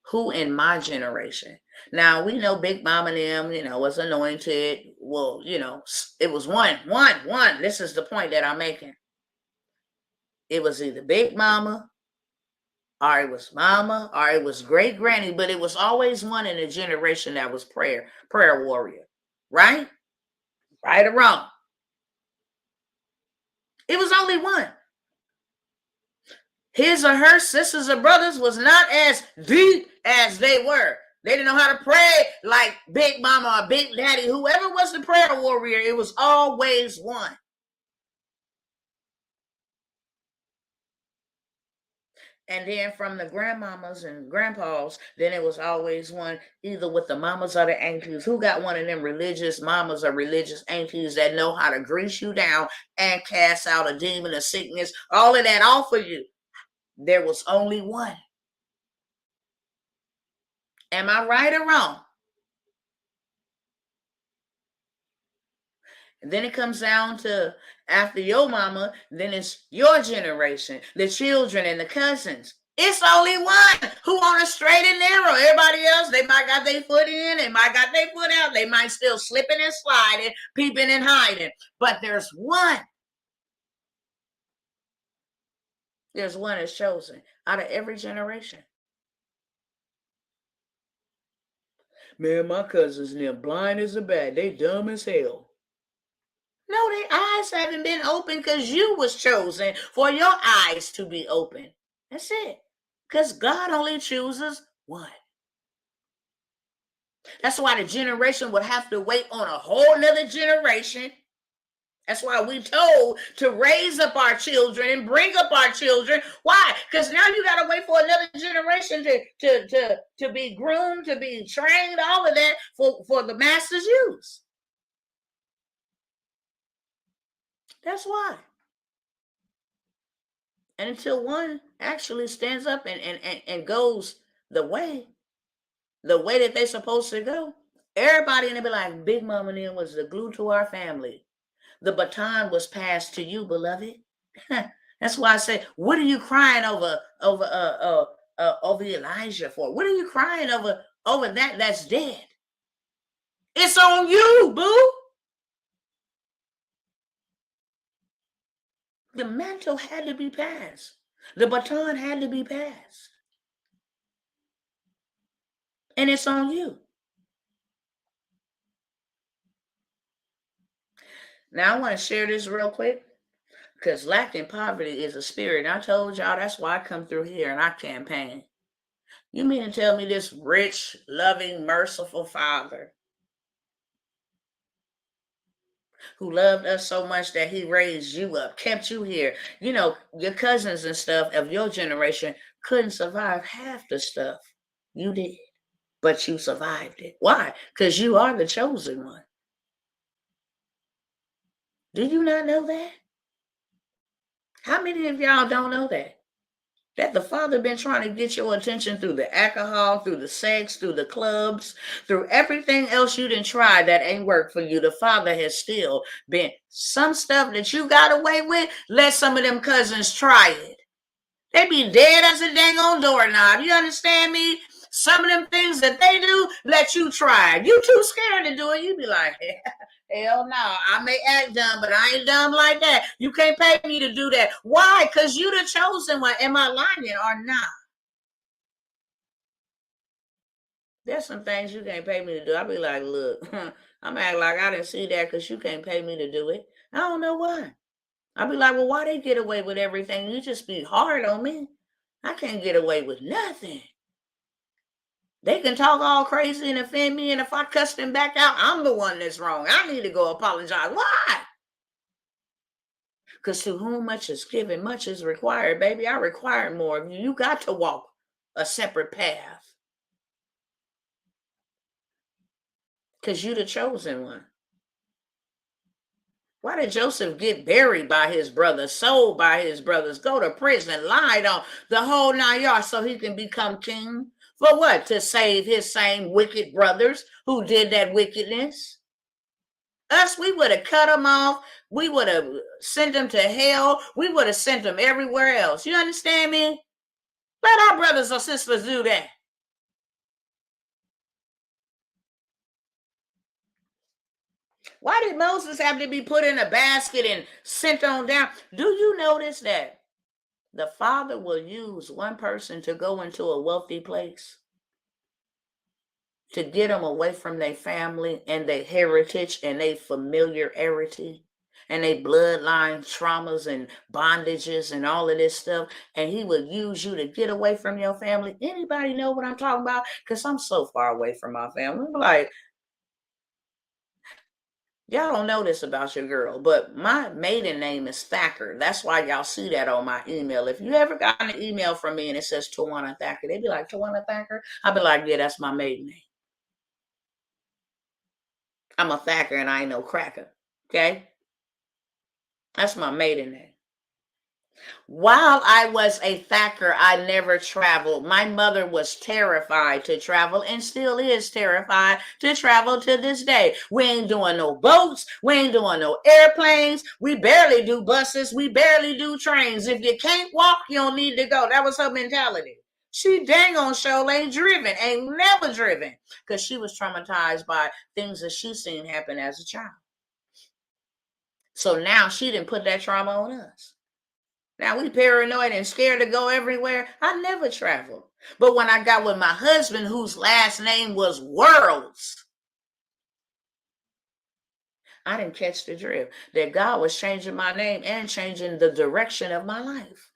Who in my generation? Now, we know Big Mama and them, was anointed. Well, it was one. This is the point that I'm making. It was either Big Mama, or it was Mama, or it was Great Granny, but it was always one in the generation that was prayer warrior, right? Right or wrong? It was only one. His or her sisters or brothers was not as deep as they were. They didn't know how to pray like Big Mama or Big Daddy. Whoever was the prayer warrior, it was always one. And then from the grandmamas and grandpas, then it was always one, either with the mamas or the aunties. Who got one of them religious mamas or religious aunties that know how to grease you down and cast out a demon of sickness, all of that off of you? There was only one. Am I right or wrong? And then it comes down to after your mama, then it's your generation, the children and the cousins. It's only one who on a straight and narrow. Everybody else, they might got their foot in, they might got their foot out. They might still slipping and sliding, peeping and hiding. But there's one. There's one that's chosen out of every generation. Man, my cousins, they're blind as a bat. They dumb as hell. No, their eyes haven't been open because you was chosen for your eyes to be open. That's it. Because God only chooses one. That's why the generation would have to wait on a whole nother generation. That's why we told to raise up our children and bring up our children. Why? Because now you got to wait for another generation to be groomed, to be trained, all of that for the master's use. That's why. And until one actually stands up and goes the way that they're supposed to go, everybody in there be like, Big Mama and them was the glue to our family. The baton was passed to you, beloved. That's why I say, what are you crying over Elijah for? What are you crying over that's dead? It's on you, boo. The mantle had to be passed. The baton had to be passed. And it's on you. Now I want to share this real quick because lack and poverty is a spirit. And I told y'all that's why I come through here and I campaign. You mean to tell me this rich, loving, merciful Father who loved us so much that he raised you up, kept you here. Your cousins and stuff of your generation couldn't survive half the stuff you did. but you survived it. Why? Because you are the chosen one. Do you not know that? How many of y'all don't know that? That the Father been trying to get your attention through the alcohol, through the sex, through the clubs, through everything else you didn't try that ain't worked for you. The Father has still been some stuff that you got away with. Let some of them cousins try it. They be dead as a dang old doorknob. You understand me? Some of them things that they do, let you try. You too scared to do it. You be like, hell no, I may act dumb, but I ain't dumb like that. You can't pay me to do that. Why? Because you the chosen one. Am I lying or not? There's some things you can't pay me to do. I'll be like, look, I'm acting like I didn't see that because you can't pay me to do it. I don't know why. I'll be like, well, why they get away with everything? You just be hard on me. I can't get away with nothing. They can talk all crazy and offend me, and if I cuss them back out, I'm the one that's wrong. I need to go apologize. Why? Because to whom much is given, much is required, baby. I require more of you. You got to walk a separate path. Because you're the chosen one. Why did Joseph get buried by his brothers, sold by his brothers, go to prison, lied on the whole 9 yards so he can become king? For what? To save his same wicked brothers who did that wickedness? Us, we would have cut them off. We would have sent them to hell. We would have sent them everywhere else. You understand me? Let our brothers or sisters do that. Why did Moses have to be put in a basket and sent on down? Do you notice that the Father will use one person to go into a wealthy place to get them away from their family and their heritage and their familiarity and their bloodline traumas and bondages and all of this stuff, and he will use you to get away from your family? Anybody know what I'm talking about? Because I'm so far away from my family. I'm like, y'all don't know this about your girl, but my maiden name is Thacker. That's why y'all see that on my email. If you ever got an email from me and it says Tawana Thacker, they be like, Tawana Thacker? I'll be like, yeah, that's my maiden name. I'm a Thacker and I ain't no cracker. Okay? That's my maiden name. While I was a Thacker, I never traveled. My mother was terrified to travel and still is terrified to travel to this day. We ain't doing no boats. We ain't doing no airplanes. We barely do buses. We barely do trains. If you can't walk, you don't need to go. That was her mentality. She dang on show ain't driven, ain't never driven, because she was traumatized by things that she seen happen as a child. So now she didn't put that trauma on us. Now we paranoid and scared to go everywhere. I never traveled. But when I got with my husband, whose last name was Worlds, I didn't catch the drift that God was changing my name and changing the direction of my life.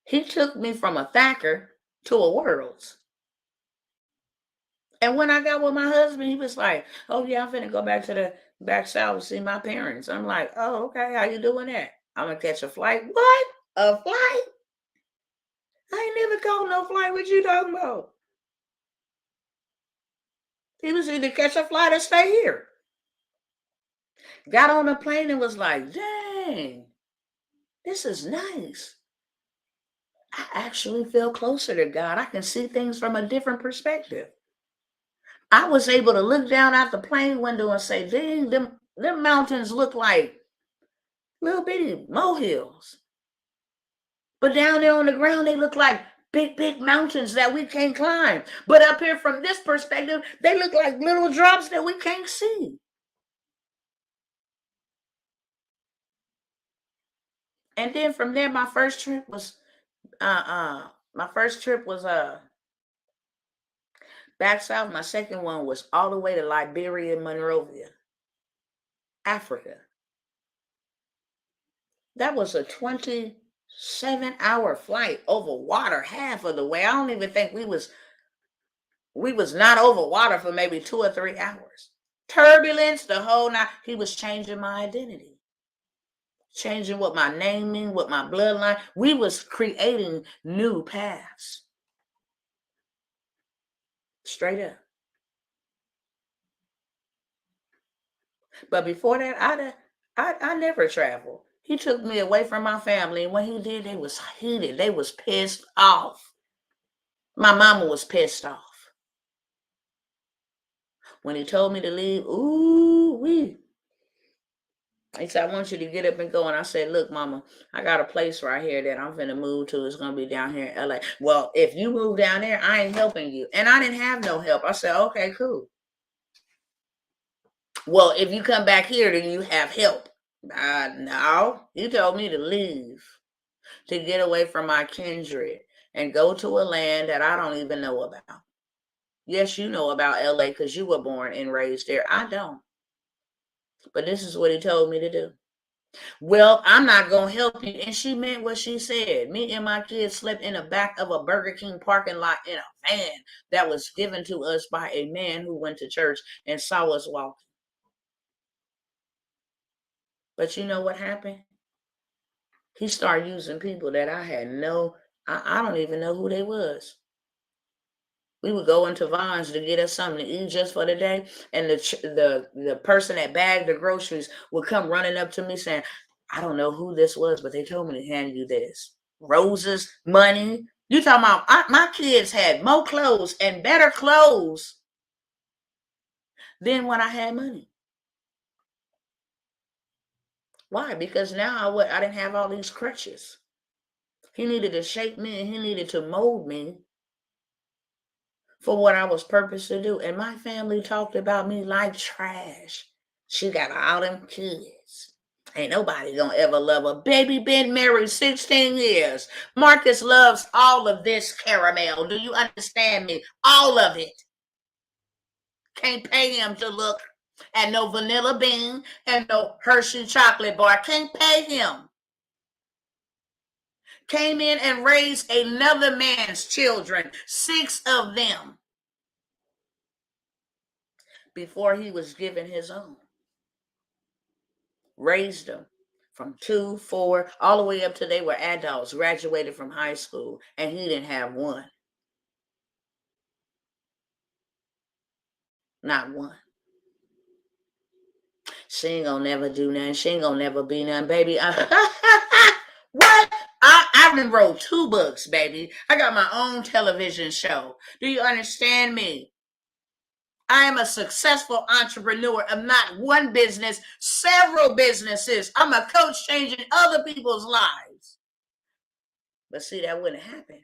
He took me from a Thacker to a Worlds. And when I got with my husband, he was like, oh yeah, I'm finna go back to the back south to see my parents. I'm like, oh, okay, how you doing that? I'm gonna catch a flight. What? A flight? I ain't never caught no flight. What you talking about? He was either catch a flight or stay here. Got on the plane and was like, dang, this is nice. I actually feel closer to God. I can see things from a different perspective. I was able to look down out the plane window and say, dang, them mountains look like little bitty molehills. But down there on the ground, they look like big, big mountains that we can't climb. But up here from this perspective, they look like little drops that we can't see. And then from there, my first trip was back south. My second one was all the way to Liberia, Monrovia, Africa. That was a 27-hour flight over water, half of the way. I don't even think we was not over water for maybe 2 or 3 hours. Turbulence, the whole night. He was changing my identity, changing what my name means, what my bloodline. We was creating new paths. Straight up. But before that, I never traveled. He took me away from my family, and when he did, they was heated. They was pissed off. My mama was pissed off. When he told me to leave, ooh wee. He said, I want you to get up and go. And I said, look, mama, I got a place right here that I'm finna move to. It's going to be down here in LA. Well, if you move down there, I ain't helping you. And I didn't have no help. I said, okay, cool. Well, if you come back here, then you have help. No, you told me to leave, to get away from my kindred and go to a land that I don't even know about. Yes, you know about LA because you were born and raised there. I don't. But this is what he told me to do. Well, I'm not going to help you. And she meant what she said. Me and my kids slept in the back of a Burger King parking lot in a van that was given to us by a man who went to church and saw us walking. But you know what happened? He started using people that I had I don't even know who they was. We would go into Vons to get us something to eat just for the day. And the person that bagged the groceries would come running up to me saying, I don't know who this was, but they told me to hand you this. Roses, money. You talking about my kids had more clothes and better clothes than when I had money. Why? Because now I didn't have all these crutches. He needed to shape me and he needed to mold me for what I was purposed to do. And my family talked about me like trash. She got all them kids. Ain't nobody gonna ever love her. Baby been married 16 years. Marcus loves all of this caramel. Do you understand me? All of it. Can't pay him to look at no vanilla bean and no Hershey chocolate bar. Can't pay him. Came in and raised another man's children, 6 of them, before he was given his own. Raised them from 2, 4, all the way up to they were adults, graduated from high school, and he didn't have one. Not one. She ain't gonna never do nothing. She ain't gonna never be nothing, baby. What? I done wrote 2 books, baby. I got my own television show. Do you understand me? I am a successful entrepreneur of not one business, several businesses. I'm a coach changing other people's lives. But see, that wouldn't happen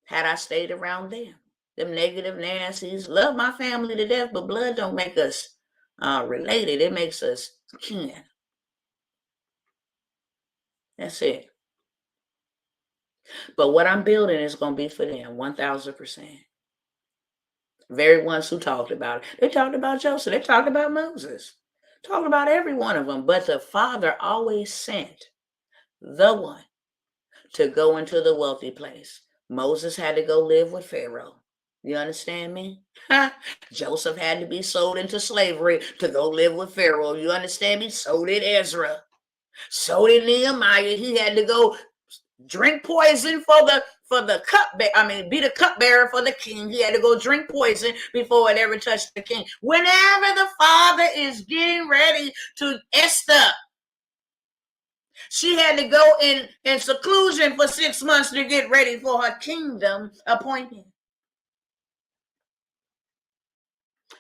had I stayed around them. Them negative Nancy's love my family to death, but blood don't make us related. It makes us kin. That's it. But what I'm building is going to be for them, 1,000%. Very ones who talked about it. They talked about Joseph. They talked about Moses. Talked about every one of them. But the Father always sent the one to go into the wealthy place. Moses had to go live with Pharaoh. You understand me? Joseph had to be sold into slavery to go live with Pharaoh. You understand me? So did Ezra. So did Nehemiah. He had to go drink poison for the be the cupbearer for the king. He had to go drink poison before it ever touched the king. Whenever the Father is getting ready to Esther, she had to go in seclusion for 6 months to get ready for her kingdom appointment.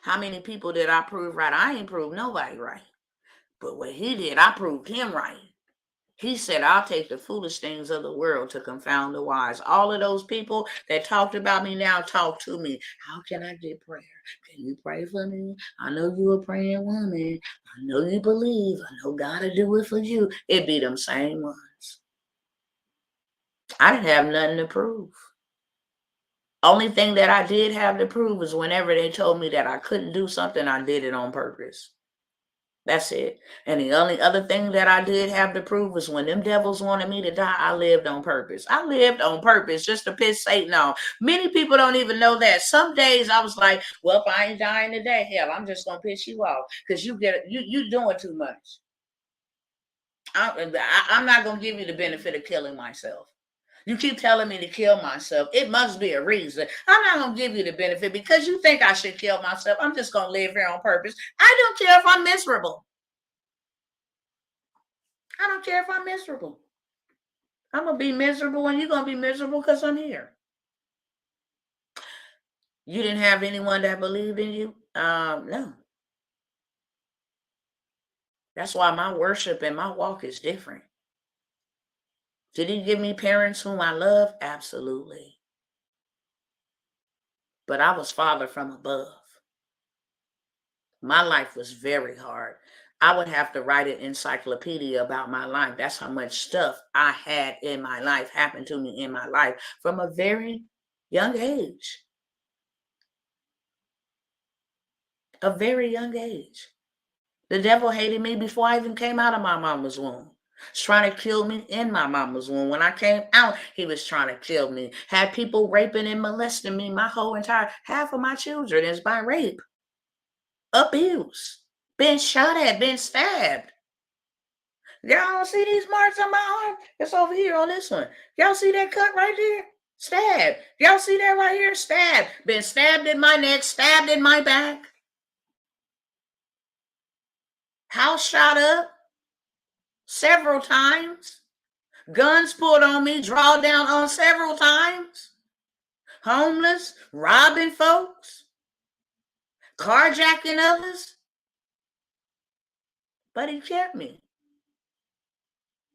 How many people did I prove right? I ain't proved nobody right. But what he did, I proved him right. He said, I'll take the foolish things of the world to confound the wise. All of those people that talked about me now talk to me. How can I get prayer? Can you pray for me? I know you're a praying woman. I know you believe. I know God will do it for you. It be them same ones. I didn't have nothing to prove. Only thing that I did have to prove is whenever they told me that I couldn't do something, I did it on purpose. That's it. And the only other thing that I did have to prove was when them devils wanted me to die, I lived on purpose. I lived on purpose just to piss Satan off. Many people don't even know that. Some days I was like, well, if I ain't dying today, hell, I'm just going to piss you off because you doing too much. I'm not going to give you the benefit of killing myself. You keep telling me to kill myself. It must be a reason. I'm not going to give you the benefit because you think I should kill myself. I'm just going to live here on purpose. I don't care if I'm miserable. I don't care if I'm miserable. I'm going to be miserable and you're going to be miserable because I'm here. You didn't have anyone that believed in you? No. That's why my worship and my walk is different. Did he give me parents whom I love? Absolutely. But I was father from above. My life was very hard. I would have to write an encyclopedia about my life. That's how much stuff I had in my life happened to me in my life from a very young age. A very young age. The devil hated me before I even came out of my mama's womb. He's trying to kill me in my mama's womb. When I came out, he was trying to kill me. Had people raping and molesting me. My whole entire, half of my children is by rape. Abuse. Been shot at, been stabbed. Y'all don't see these marks on my arm? It's over here on this one. Y'all see that cut right there? Stabbed. Y'all see that right here? Stabbed. Been stabbed in my neck, stabbed in my back. House shot up several times. Guns pulled on me, draw down on several times. Homeless, robbing folks, carjacking others. But he kept me.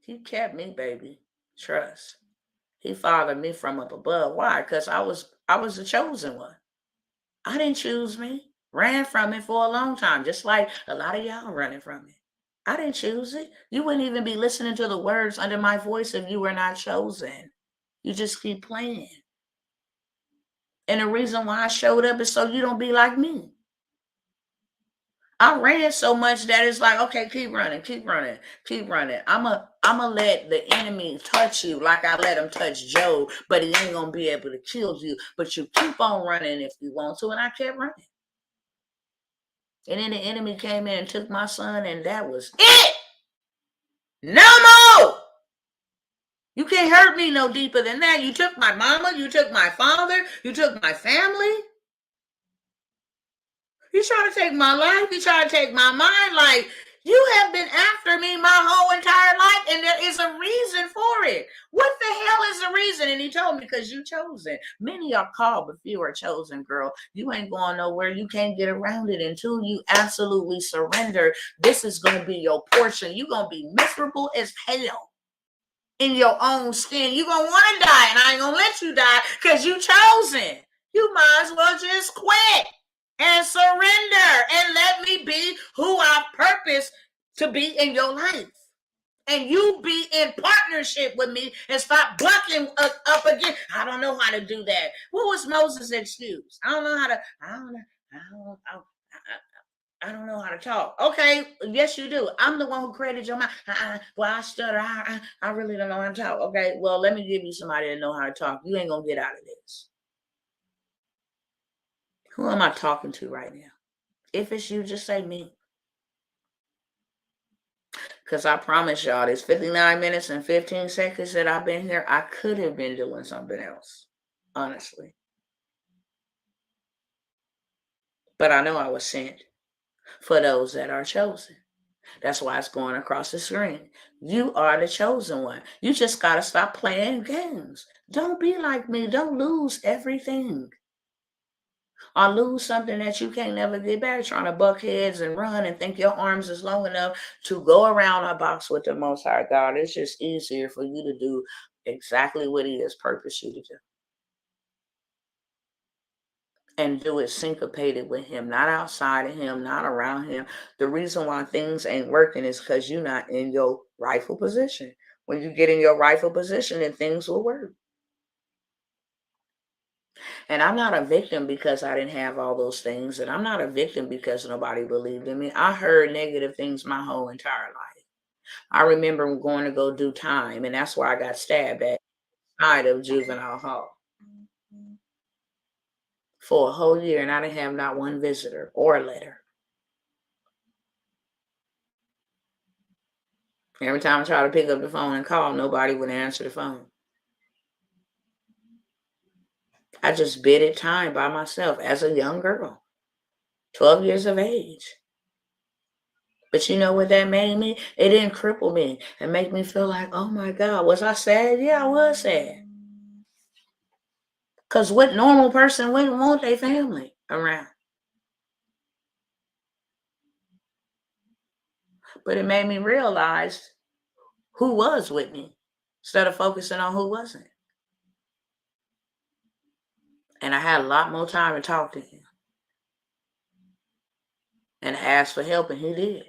He kept me, baby. Trust. He fathered me from up above. Why? Because I was the chosen one. I didn't choose me. Ran from it for a long time, just like a lot of y'all running from it. I didn't choose it. You wouldn't even be listening to the words under my voice if you were not chosen. You just keep playing. And the reason why I showed up is so you don't be like me. I ran so much that it's like, okay, keep running, keep running, keep running. I'ma let the enemy touch you like I let him touch Job, but he ain't gonna be able to kill you. But you keep on running if you want to, and I kept running. And then the enemy came in and took my son, and that was it. No more. You can't hurt me no deeper than that. You took my mama, you took my father, you took my family. You trying to take my life, you trying to take my mind. Like, you have been after me my whole entire life, and there is a reason for it. What the hell is the reason? And he told me, because you chosen. Many are called, but few are chosen, girl. You ain't going nowhere. You can't get around it until you absolutely surrender. This is going to be your portion. You're going to be miserable as hell in your own skin. You're going to want to die, and I ain't going to let you die because you chosen. You might as well just quit and surrender and let me be who I purpose to be in your life. And you be in partnership with me and stop bucking up again. I don't know how to do that. What was Moses' excuse? I don't know how to, I don't know how to talk. Okay, yes you do. I'm the one who created your mind. Well, I stutter. I really don't know how to talk. Okay, well, let me give you somebody that know how to talk. You ain't gonna get out of this. Who am I talking to right now? If it's you, just say me. Because I promise y'all, this 59 minutes and 15 seconds that I've been here, I could have been doing something else, honestly. But I know I was sent for those that are chosen. That's why it's going across the screen. You are the chosen one. You just got to stop playing games. Don't be like me. Don't lose everything. Or lose something that you can't never get back, trying to buck heads and run and think your arms is long enough to go around a box with the Most High God. It's just easier for you to do exactly what he has purposed you to do. And do it syncopated with him, not outside of him, not around him. The reason why things ain't working is because you're not in your rightful position. When you get in your rightful position, then things will work. And I'm not a victim because I didn't have all those things. And I'm not a victim because nobody believed in me. I heard negative things my whole entire life. I remember going to go do time, and that's where I got stabbed at side of juvenile hall for a whole year, and I didn't have not one visitor or letter. Every time I tried to pick up the phone and call, nobody would answer the phone. I just bided time by myself as a young girl, 12 years of age. But you know what that made me? It didn't cripple me and make me feel like, oh my God, was I sad? Yeah, I was sad. Because what normal person wouldn't want their family around? But it made me realize who was with me instead of focusing on who wasn't. And I had a lot more time to talk to him and ask for help, and he did.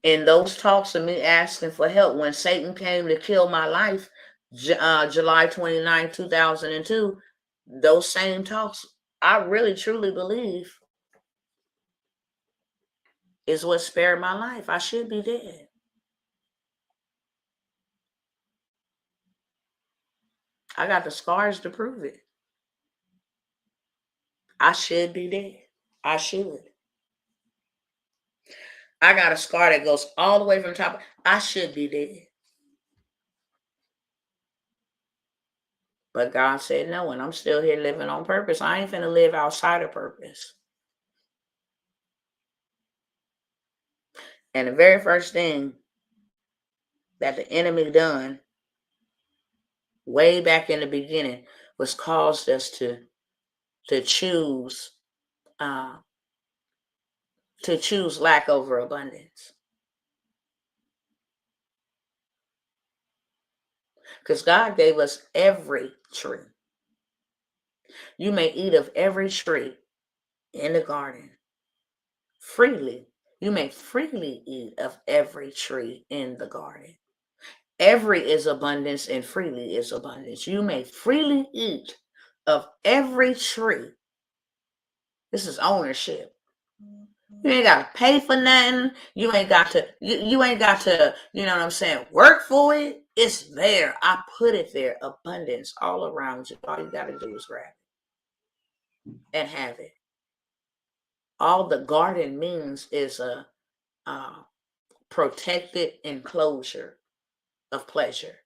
In those talks of me asking for help, when Satan came to kill my life, July 29, 2002, those same talks, I really truly believe, is what spared my life. I should be dead. I got the scars to prove it. I should be dead. I should. I got a scar that goes all the way from the top. I should be dead. But God said no, and I'm still here living on purpose. I ain't finna live outside of purpose. And the very first thing that the enemy done way back in the beginning was caused us to choose lack over abundance. Because God gave us every tree. You may eat of every tree in the garden freely. You may freely eat of every tree in the garden. Every is abundance and freely is abundance. You may freely eat of every tree. This is ownership. You ain't got to pay for nothing. You ain't got to, you ain't got to, you know what I'm saying, work for it. It's there. I put it there. Abundance all around you. All you got to do is grab it and have it. All the garden means is a protected enclosure of pleasure.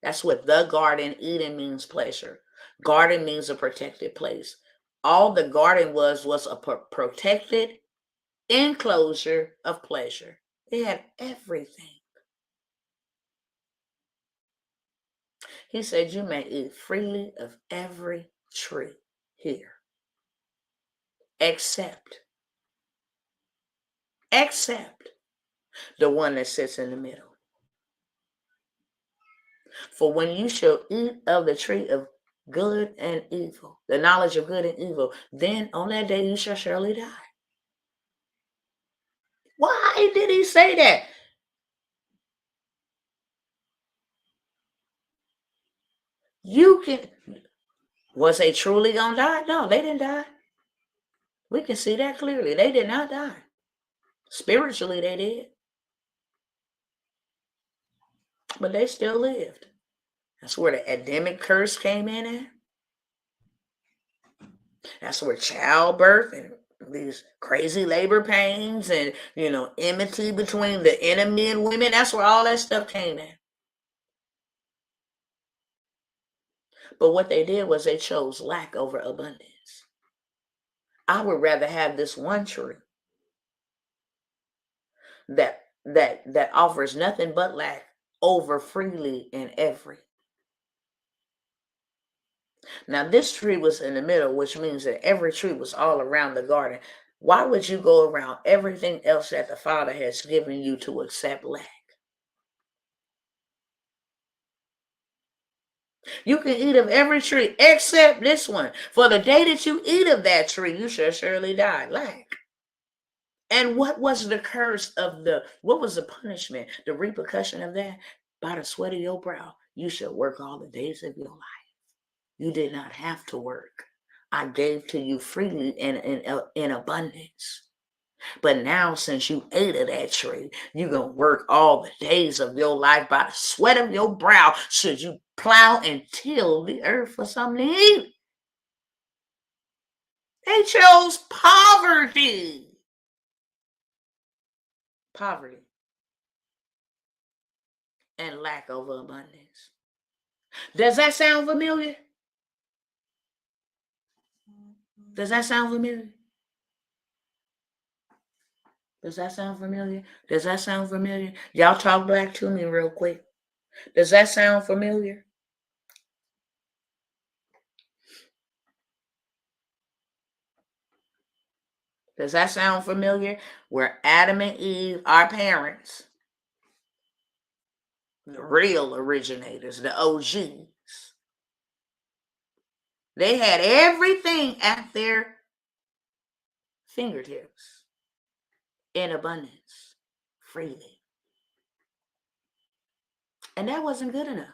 That's what the garden, Eden, means pleasure. Garden means a protected place. All the garden was a protected enclosure of pleasure. It had everything. He said, you may eat freely of every tree here, except the one that sits in the middle. For when you shall eat of the tree of good and evil, the knowledge of good and evil, then on that day you shall surely die. Why did he say that? Was they truly gonna die? No, they didn't die. We can see that clearly. They did not die. Spiritually, they did. But they still lived. That's where the Adamic curse came in at. That's where childbirth and these crazy labor pains and, enmity between the enemy and women, that's where all that stuff came in. But what they did was they chose lack over abundance. I would rather have this one tree that offers nothing but lack over freely and every. Now, this tree was in the middle, which means that every tree was all around the garden. Why would you go around everything else that the Father has given you to accept lack? You can eat of every tree except this one. For the day that you eat of that tree, you shall surely die. Lack. And what was the curse of what was the punishment, the repercussion of that? By the sweat of your brow, you shall work all the days of your life. You did not have to work. I gave to you freely in abundance. But now, since you ate of that tree, you're going to work all the days of your life by the sweat of your brow, should you plow and till the earth for something to eat. They chose poverty. Poverty and lack over abundance. Does that sound familiar? Does that sound familiar? Does that sound familiar? Does that sound familiar? Y'all talk back to me real quick. Does that sound familiar? Does that sound familiar? Where Adam and Eve, our parents, the real originators, the OGs, they had everything at their fingertips in abundance, freely. And that wasn't good enough.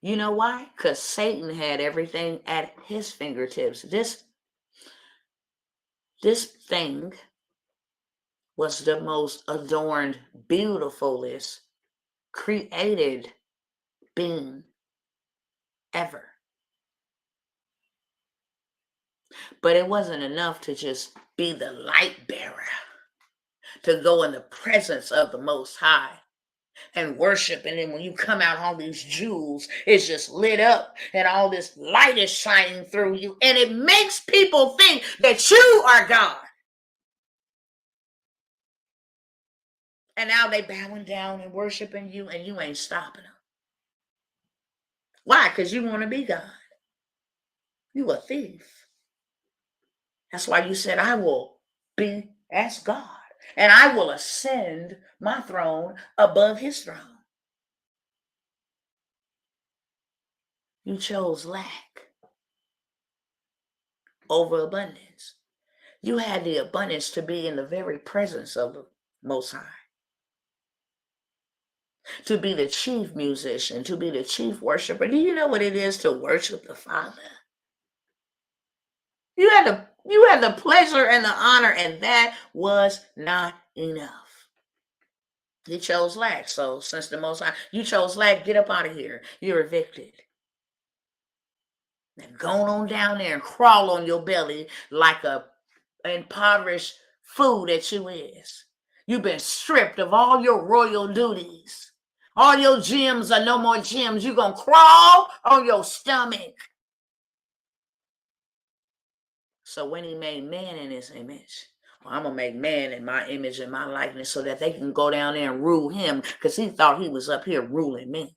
You know why? Because Satan had everything at his fingertips. This thing was the most adorned, beautifulest, created being ever. But it wasn't enough to just be the light bearer, to go in the presence of the Most High and worship. And then when you come out, all these jewels is just lit up and all this light is shining through you. And it makes people think that you are God. And now they bowing down and worshiping you, and you ain't stopping them. Why? Because you want to be God. You a thief. That's why you said, I will be as God, and I will ascend my throne above his throne. You chose lack over abundance. You had the abundance to be in the very presence of the Most High, to be the chief musician, to be the chief worshiper. Do you know what it is to worship the Father? You had the pleasure and the honor, and that was not enough. You chose lack. So since the Most High, you chose lack, get up out of here. You're evicted. Now go on down there and crawl on your belly like a impoverished fool that you is. You've been stripped of all your royal duties. All your gems are no more gems. You're going to crawl on your stomach. So when he made man in his image, well, I'm going to make man in my image and my likeness so that they can go down there and rule him, because he thought he was up here ruling me.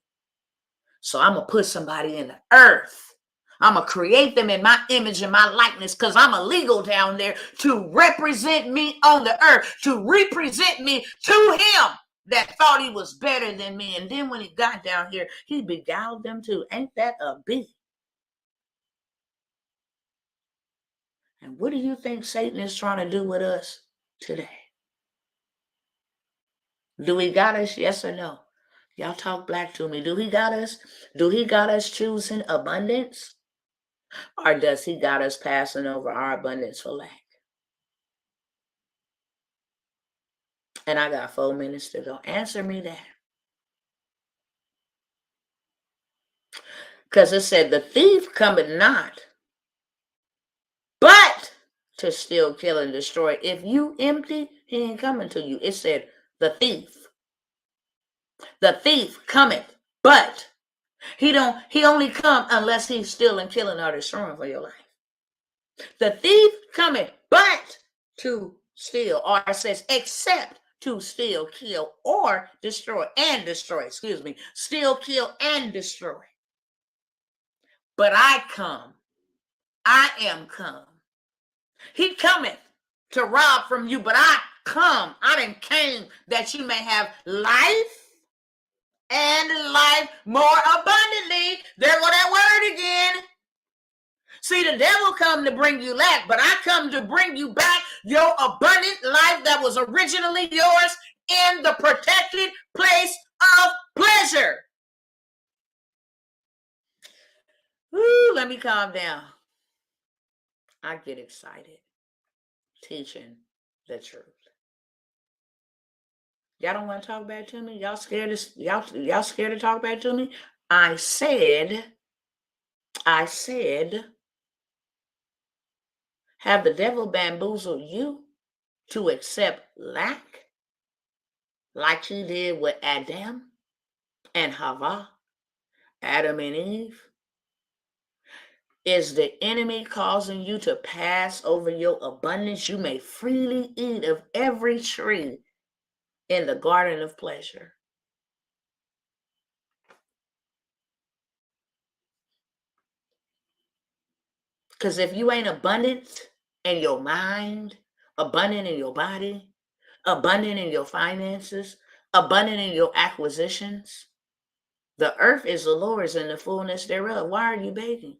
So I'm going to put somebody in the earth. I'm going to create them in my image and my likeness, because I'm illegal down there to represent me on the earth, to represent me to him that thought he was better than me. And then when he got down here, he beguiled them too. Ain't that a beat? And what do you think Satan is trying to do with us today? Do he got us? Yes or no? Y'all talk black to me. Do he got us? Do he got us choosing abundance? Or does he got us passing over our abundance for lack? And I got 4 minutes to go. Answer me that. Because it said, the thief cometh not, but to steal, kill, and destroy. If you empty, he ain't coming to you. It said, the thief. The thief cometh, but he only come unless he's stealing, killing, or destroying for your life. The thief cometh, but to steal, or it says, except to steal, kill, or destroy, and destroy, excuse me, steal, kill, and destroy. But I am come. He cometh to rob from you, but I done came that you may have life, and life more abundantly. There go that word again. See, the devil come to bring you lack, but I come to bring you back your abundant life that was originally yours in the protected place of pleasure. Ooh, let me calm down. I get excited teaching the truth. Y'all don't want to talk back to me? Y'all scared to talk back to me? I said, have the devil bamboozled you to accept lack like he did with Adam and Hava, Adam and Eve? Is the enemy causing you to pass over your abundance? You may freely eat of every tree in the garden of pleasure. Because if you ain't abundant in your mind, abundant in your body, abundant in your finances, abundant in your acquisitions, the earth is the Lord's and the fullness thereof. Why are you begging?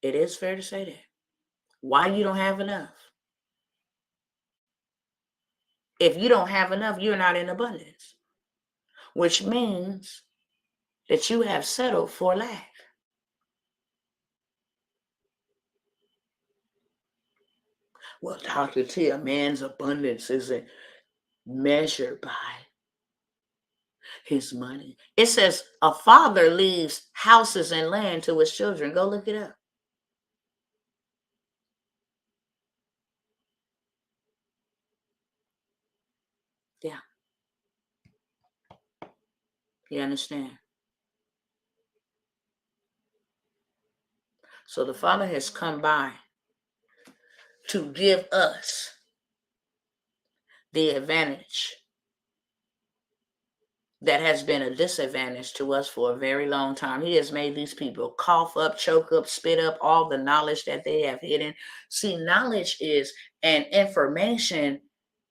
It is fair to say that. Why you don't have enough? If you don't have enough, you're not in abundance, which means that you have settled for lack. Well, Dr. T, a man's abundance isn't measured by his money. It says a father leaves houses and land to his children. Go look it up. Yeah. You understand? So the Father has come by to give us the advantage that has been a disadvantage to us for a very long time. He has made these people cough up, choke up, spit up all the knowledge that they have hidden. See, knowledge is, and information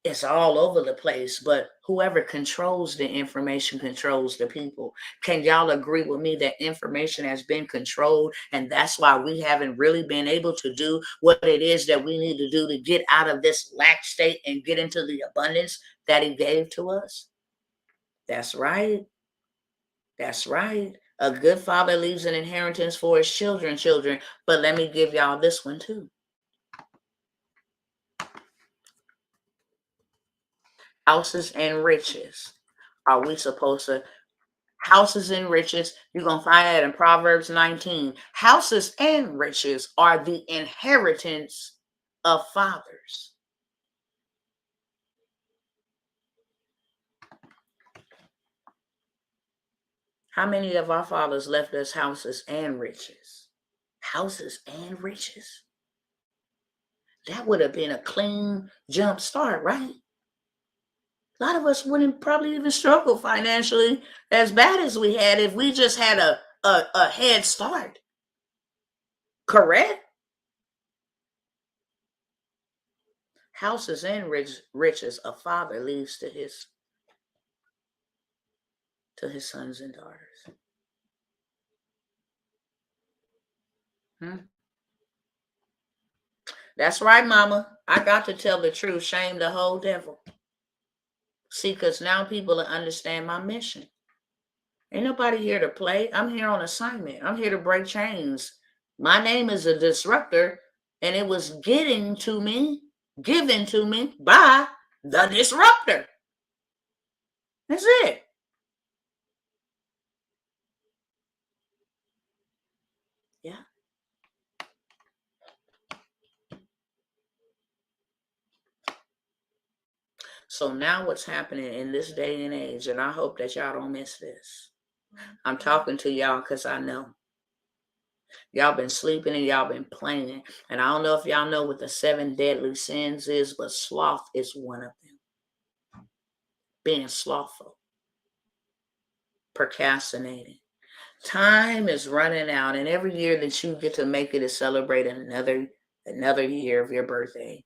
is all over the place, but whoever controls the information controls the people. Can y'all agree with me that information has been controlled, and that's why we haven't really been able to do what it is that we need to do to get out of this lack state and get into the abundance that he gave to us? That's right. That's right. A good father leaves an inheritance for his children. But let me give y'all this one too. Houses and riches. Are we supposed to? Houses and riches. You're going to find that in Proverbs 19. Houses and riches are the inheritance of fathers. How many of our fathers left us houses and riches? Houses and riches. That would have been a clean jump start, right? A lot of us wouldn't probably even struggle financially as bad as we had if we just had a head start. Correct? Houses and riches a father leaves to his sons and daughters. That's right, mama. I got to tell the truth. Shame the whole devil. See, because now people understand my mission. Ain't nobody here to play. I'm here on assignment. I'm here to break chains. My name is a disruptor, and it was given to me by the disruptor. That's it. Yeah. So now what's happening in this day and age, and I hope that y'all don't miss this. I'm talking to y'all because I know. Y'all been sleeping and y'all been playing. And I don't know if y'all know what the 7 deadly sins is, but sloth is one of them. Being slothful. Procrastinating. Time is running out, and every year that you get to make it is celebrating another year of your birthday.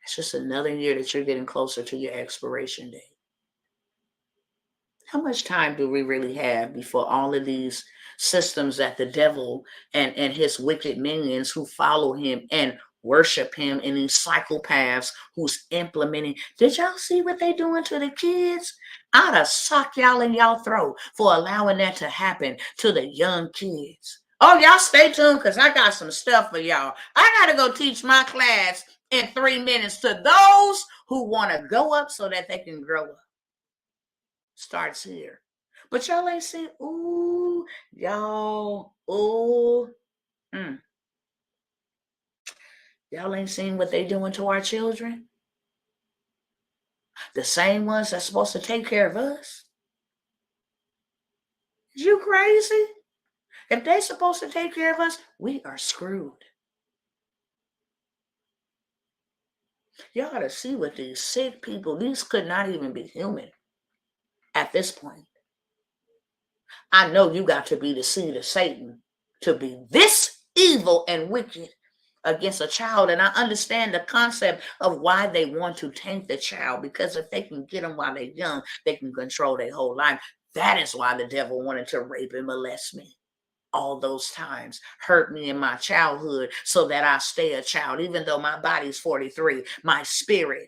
It's just another year that you're getting closer to your expiration date. How much time do we really have before all of these systems that the devil and his wicked minions who follow him and worship him, and these psychopaths who's implementing? Did y'all see what they doing to the kids? I'd have socked y'all in y'all throat for allowing that to happen to the young kids. Oh, y'all stay tuned because I got some stuff for y'all. I got to go teach my class in 3 minutes to those who want to go up so that they can grow up. Starts here. But y'all ain't seen, ooh, y'all, ooh. Y'all ain't seen what they doing to our children? The same ones that's supposed to take care of us. Is you crazy? If they're supposed to take care of us, we are screwed. Y'all got to see what these sick people, these could not even be human at this point. I know you got to be the seed of Satan to be this evil and wicked against a child. And I understand the concept of why they want to tank the child, because if they can get them while they're young, they can control their whole life. That is why the devil wanted to rape and molest me all those times, hurt me in my childhood so that I stay a child. Even though my body's 43, my spirit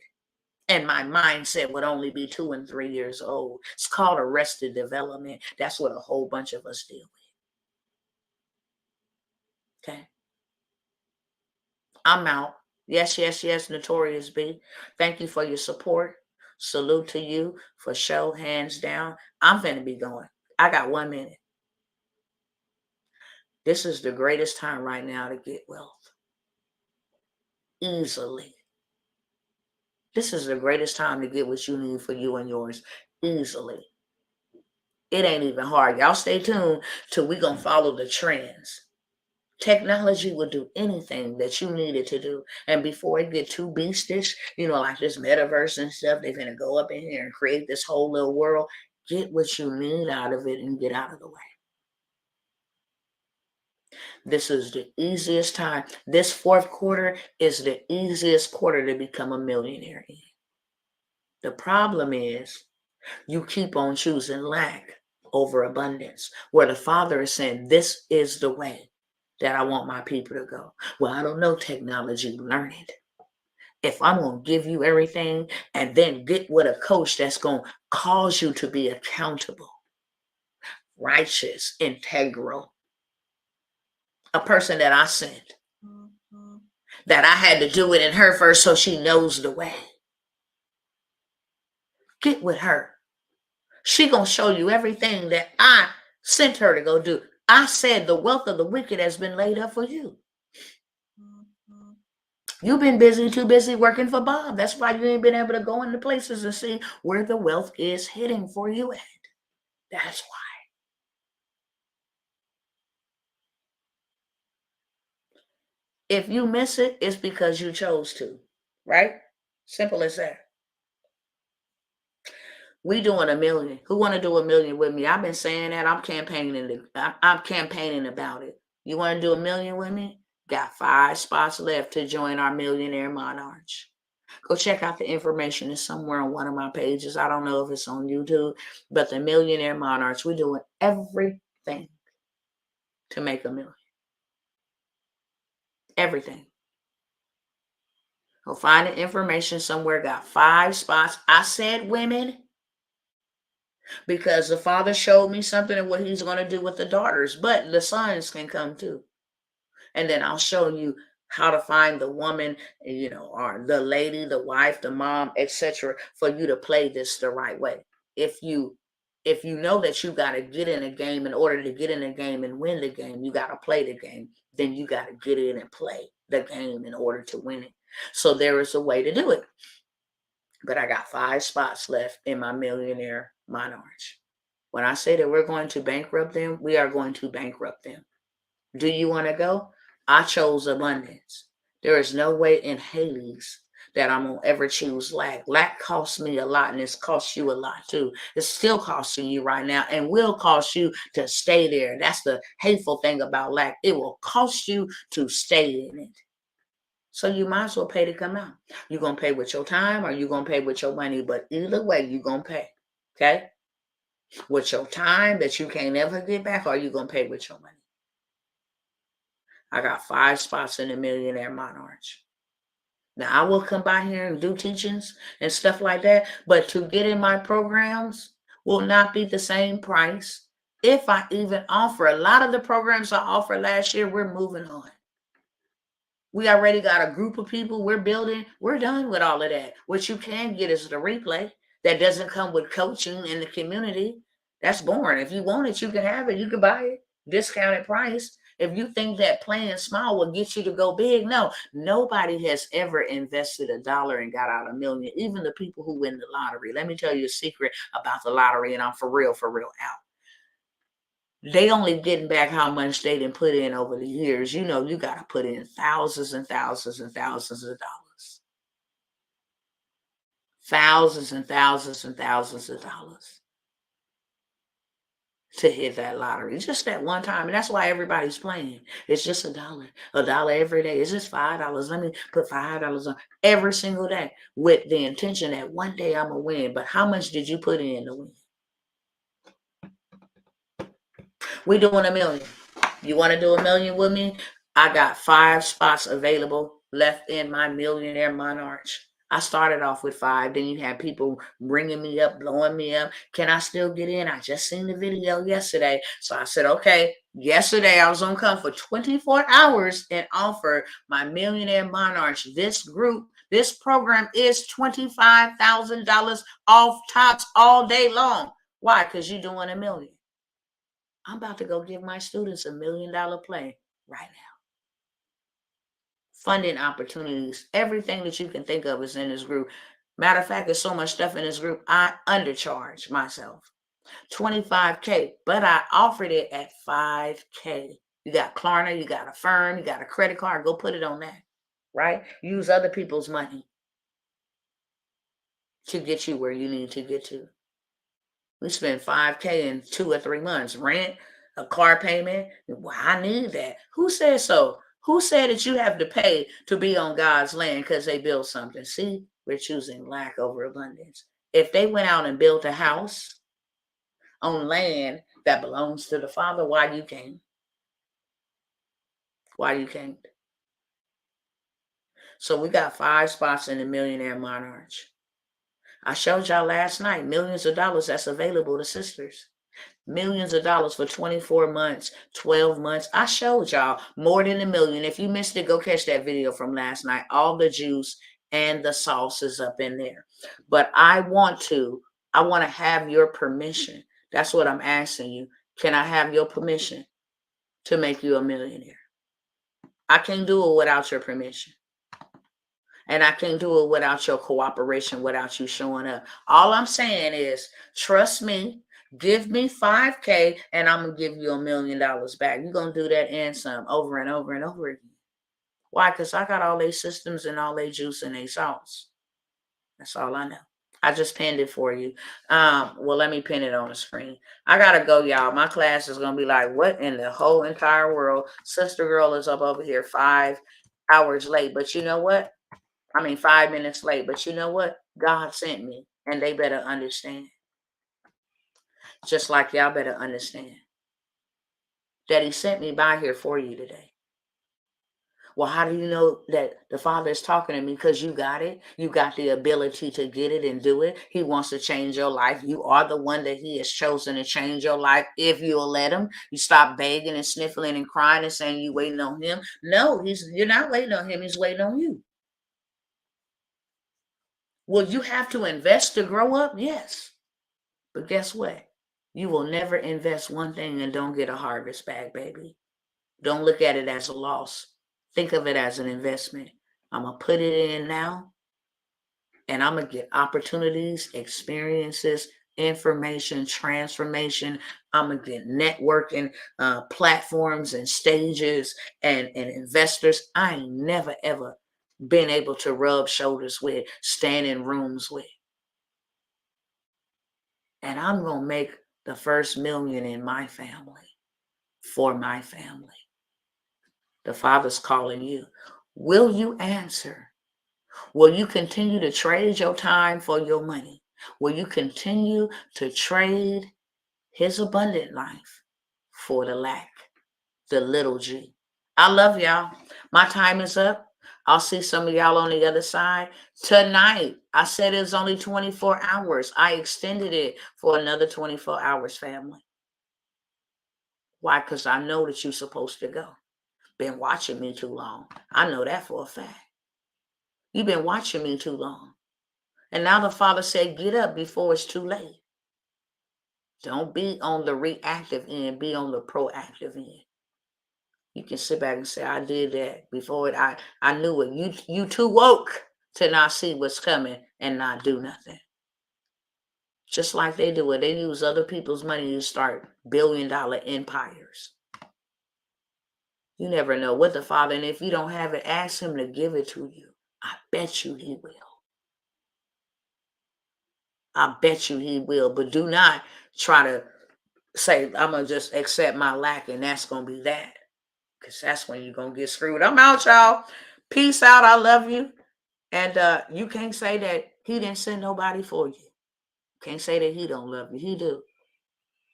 and my mindset would only be 2 and 3 years old. It's called arrested development. That's what a whole bunch of us deal with. Okay. I'm out. Yes, yes, yes, Notorious B. Thank you for your support. Salute to you for show, hands down. I'm finna be going. I got 1 minute. This is the greatest time right now to get wealth. Easily. This is the greatest time to get what you need for you and yours. Easily. It ain't even hard. Y'all stay tuned till we gonna follow the trends. Technology will do anything that you need it to do. And before it get too beastish, like this metaverse and stuff, they're gonna go up in here and create this whole little world. Get what you need out of it and get out of the way. This is the easiest time. This fourth quarter is the easiest quarter to become a millionaire in. The problem is you keep on choosing lack over abundance, where the Father is saying, this is the way that I want my people to go. Well, I don't know technology, learn it. If I'm going to give you everything and then get with a coach that's going to cause you to be accountable, righteous, integral, a person that I sent, that I had to do it in her first so she knows the way. Get with her. She gonna show you everything that I sent her to go do. I said the wealth of the wicked has been laid up for you. You've been too busy working for Bob. That's why you ain't been able to go into places and see where the wealth is hitting for you at. That's why. If you miss it, it's because you chose to, right? Simple as that. We doing 1 million. Who want to do 1 million with me? I've been saying that. I'm campaigning. I'm campaigning about it. You want to do 1 million with me? Got 5 spots left to join our Millionaire Monarch. Go check out the information. It's somewhere on one of my pages. I don't know if it's on YouTube, but the Millionaire Monarchs, we're doing everything to make 1 million. Everything. Go find the information somewhere. Got 5 spots. I said women because the Father showed me something of what he's going to do with the daughters, but the sons can come too. And then I'll show you how to find the woman, or the lady, the wife, the mom, etc., for you to play this the right way. If you know that you got to get in a game, in order to get in a game and win the game, you got to play the game. Then you got to get in and play the game in order to win it. So there is a way to do it. But I got 5 spots left in my Millionaire Monarch. When I say that we're going to bankrupt them, we are going to bankrupt them. Do you want to go? I chose abundance. There is no way in Hades that I'm going to ever choose lack. Lack costs me a lot, and it's cost you a lot too. It's still costing you right now and will cost you to stay there. That's the hateful thing about lack. It will cost you to stay in it. So you might as well pay to come out. You're going to pay with your time or you're going to pay with your money, but either way, you're going to pay. Okay? With your time that you can't ever get back, or you're going to pay with your money. I got 5 spots in the Millionaire Monarch. Now, I will come by here and do teachings and stuff like that, but to get in my programs will not be the same price. If I even offer a lot of the programs I offered last year, we're moving on. We already got a group of people we're building. We're done with all of that. What you can get is the replay that doesn't come with coaching in the community. That's boring. If you want it, you can have it. You can buy it. Discounted price. If you think that playing small will get you to go big, no. Nobody has ever invested $1 and got out $1 million. Even the people who win the lottery. Let me tell you a secret about the lottery, and I'm for real out. they only getting back how much they didn't put in over the years. You know, you got to put in thousands and thousands and thousands of dollars. Thousands and thousands and thousands of dollars to hit that lottery. Just that one time. And that's why everybody's playing. It's just $1. $1 every day. It's just $5. Let me put $5 on every single day with the intention that one day I'm going to win. But how much did you put in to win? We're doing $1 million. You want to do $1 million with me? I got 5 spots available left in my Millionaire Monarch. I started off with 5. Then you had people bringing me up, blowing me up. Can I still get in? I just seen the video yesterday. So I said, okay, yesterday I was going to come for 24 hours and offer my Millionaire Monarch. This group, this program is $25,000 off tops all day long. Why? Because you're doing $1 million. I'm about to go give my students $1 million play right now. Funding opportunities, everything that you can think of is in this group. Matter of fact, there's so much stuff in this group, I undercharge myself. $25K, but I offered it at $5K. You got Klarna, you got a firm, you got a credit card, go put it on that, right? Use other people's money to get you where you need to get to. We spend $5K in 2 or 3 months. Rent, a car payment. Well, I need that. Who said so? Who said that you have to pay to be on God's land because they built something? See, we're choosing lack over abundance. If they went out and built a house on land that belongs to the Father, why you can't? Why you can't? So we got 5 spots in the Millionaire Monarch. I showed y'all last night, millions of dollars that's available to sisters. Millions of dollars for 24 months, 12 months. I showed y'all more than $1 million. If you missed it, go catch that video from last night. All the juice and the sauce is up in there. But I want to have your permission. That's what I'm asking you. Can I have your permission to make you a millionaire? I can't do it without your permission. And I can't do it without your cooperation, without you showing up. All I'm saying is, trust me, give me $5K and I'm going to give you $1 million back. You're going to do that and some over and over and over again. Why? Because I got all their systems and all their juice and their sauce. That's all I know. I just pinned it for you. Well, let me pin it on the screen. I got to go, y'all. My class is going to be like, what in the whole entire world? Sister girl is up over here 5 hours late. But you know what? 5 minutes late, but you know what? God sent me, and they better understand. Just like y'all better understand that he sent me by here for you today. Well, how do you know that the Father is talking to me? Because you got it. You got the ability to get it and do it. He wants to change your life. You are the one that he has chosen to change your life if you'll let him. You stop begging and sniffling and crying and saying you waiting on him. No, you're not waiting on him. He's waiting on you. Will you have to invest to grow up? Yes. But guess what? You will never invest one thing and don't get a harvest back, baby. Don't look at it as a loss. Think of it as an investment. I'm going to put it in now, and I'm going to get opportunities, experiences, information, transformation. I'm going to get networking platforms and stages and investors I ain't never, ever been able to rub shoulders with, stand in rooms with. And I'm going to make the first $1 million in my family for my family. The Father's calling you. Will you answer? Will you continue to trade your time for your money? Will you continue to trade his abundant life for the lack, the little g? I love y'all. My time is up. I'll see some of y'all on the other side. Tonight, I said it was only 24 hours. I extended it for another 24 hours, family. Why? Because I know that you're supposed to go. Been watching me too long. I know that for a fact. You've been watching me too long. And now the Father said, get up before it's too late. Don't be on the reactive end. Be on the proactive end. You can sit back and say, I did that before I knew it. You too woke to not see what's coming and not do nothing. Just like they do it. They use other people's money to start billion-dollar empires. You never know what the Father, and if you don't have it, ask him to give it to you. I bet you he will. I bet you he will. But do not try to say, I'm going to just accept my lack and that's going to be that. Because that's when you're going to get screwed. I'm out, y'all. Peace out. I love you. And you can't say that he didn't send nobody for you. Can't say that he don't love you. He do.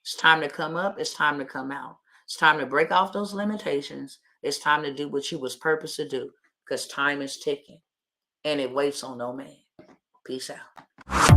It's time to come up. It's time to come out. It's time to break off those limitations. It's time to do what you was purposed to do. Because time is ticking. And it waits on no man. Peace out.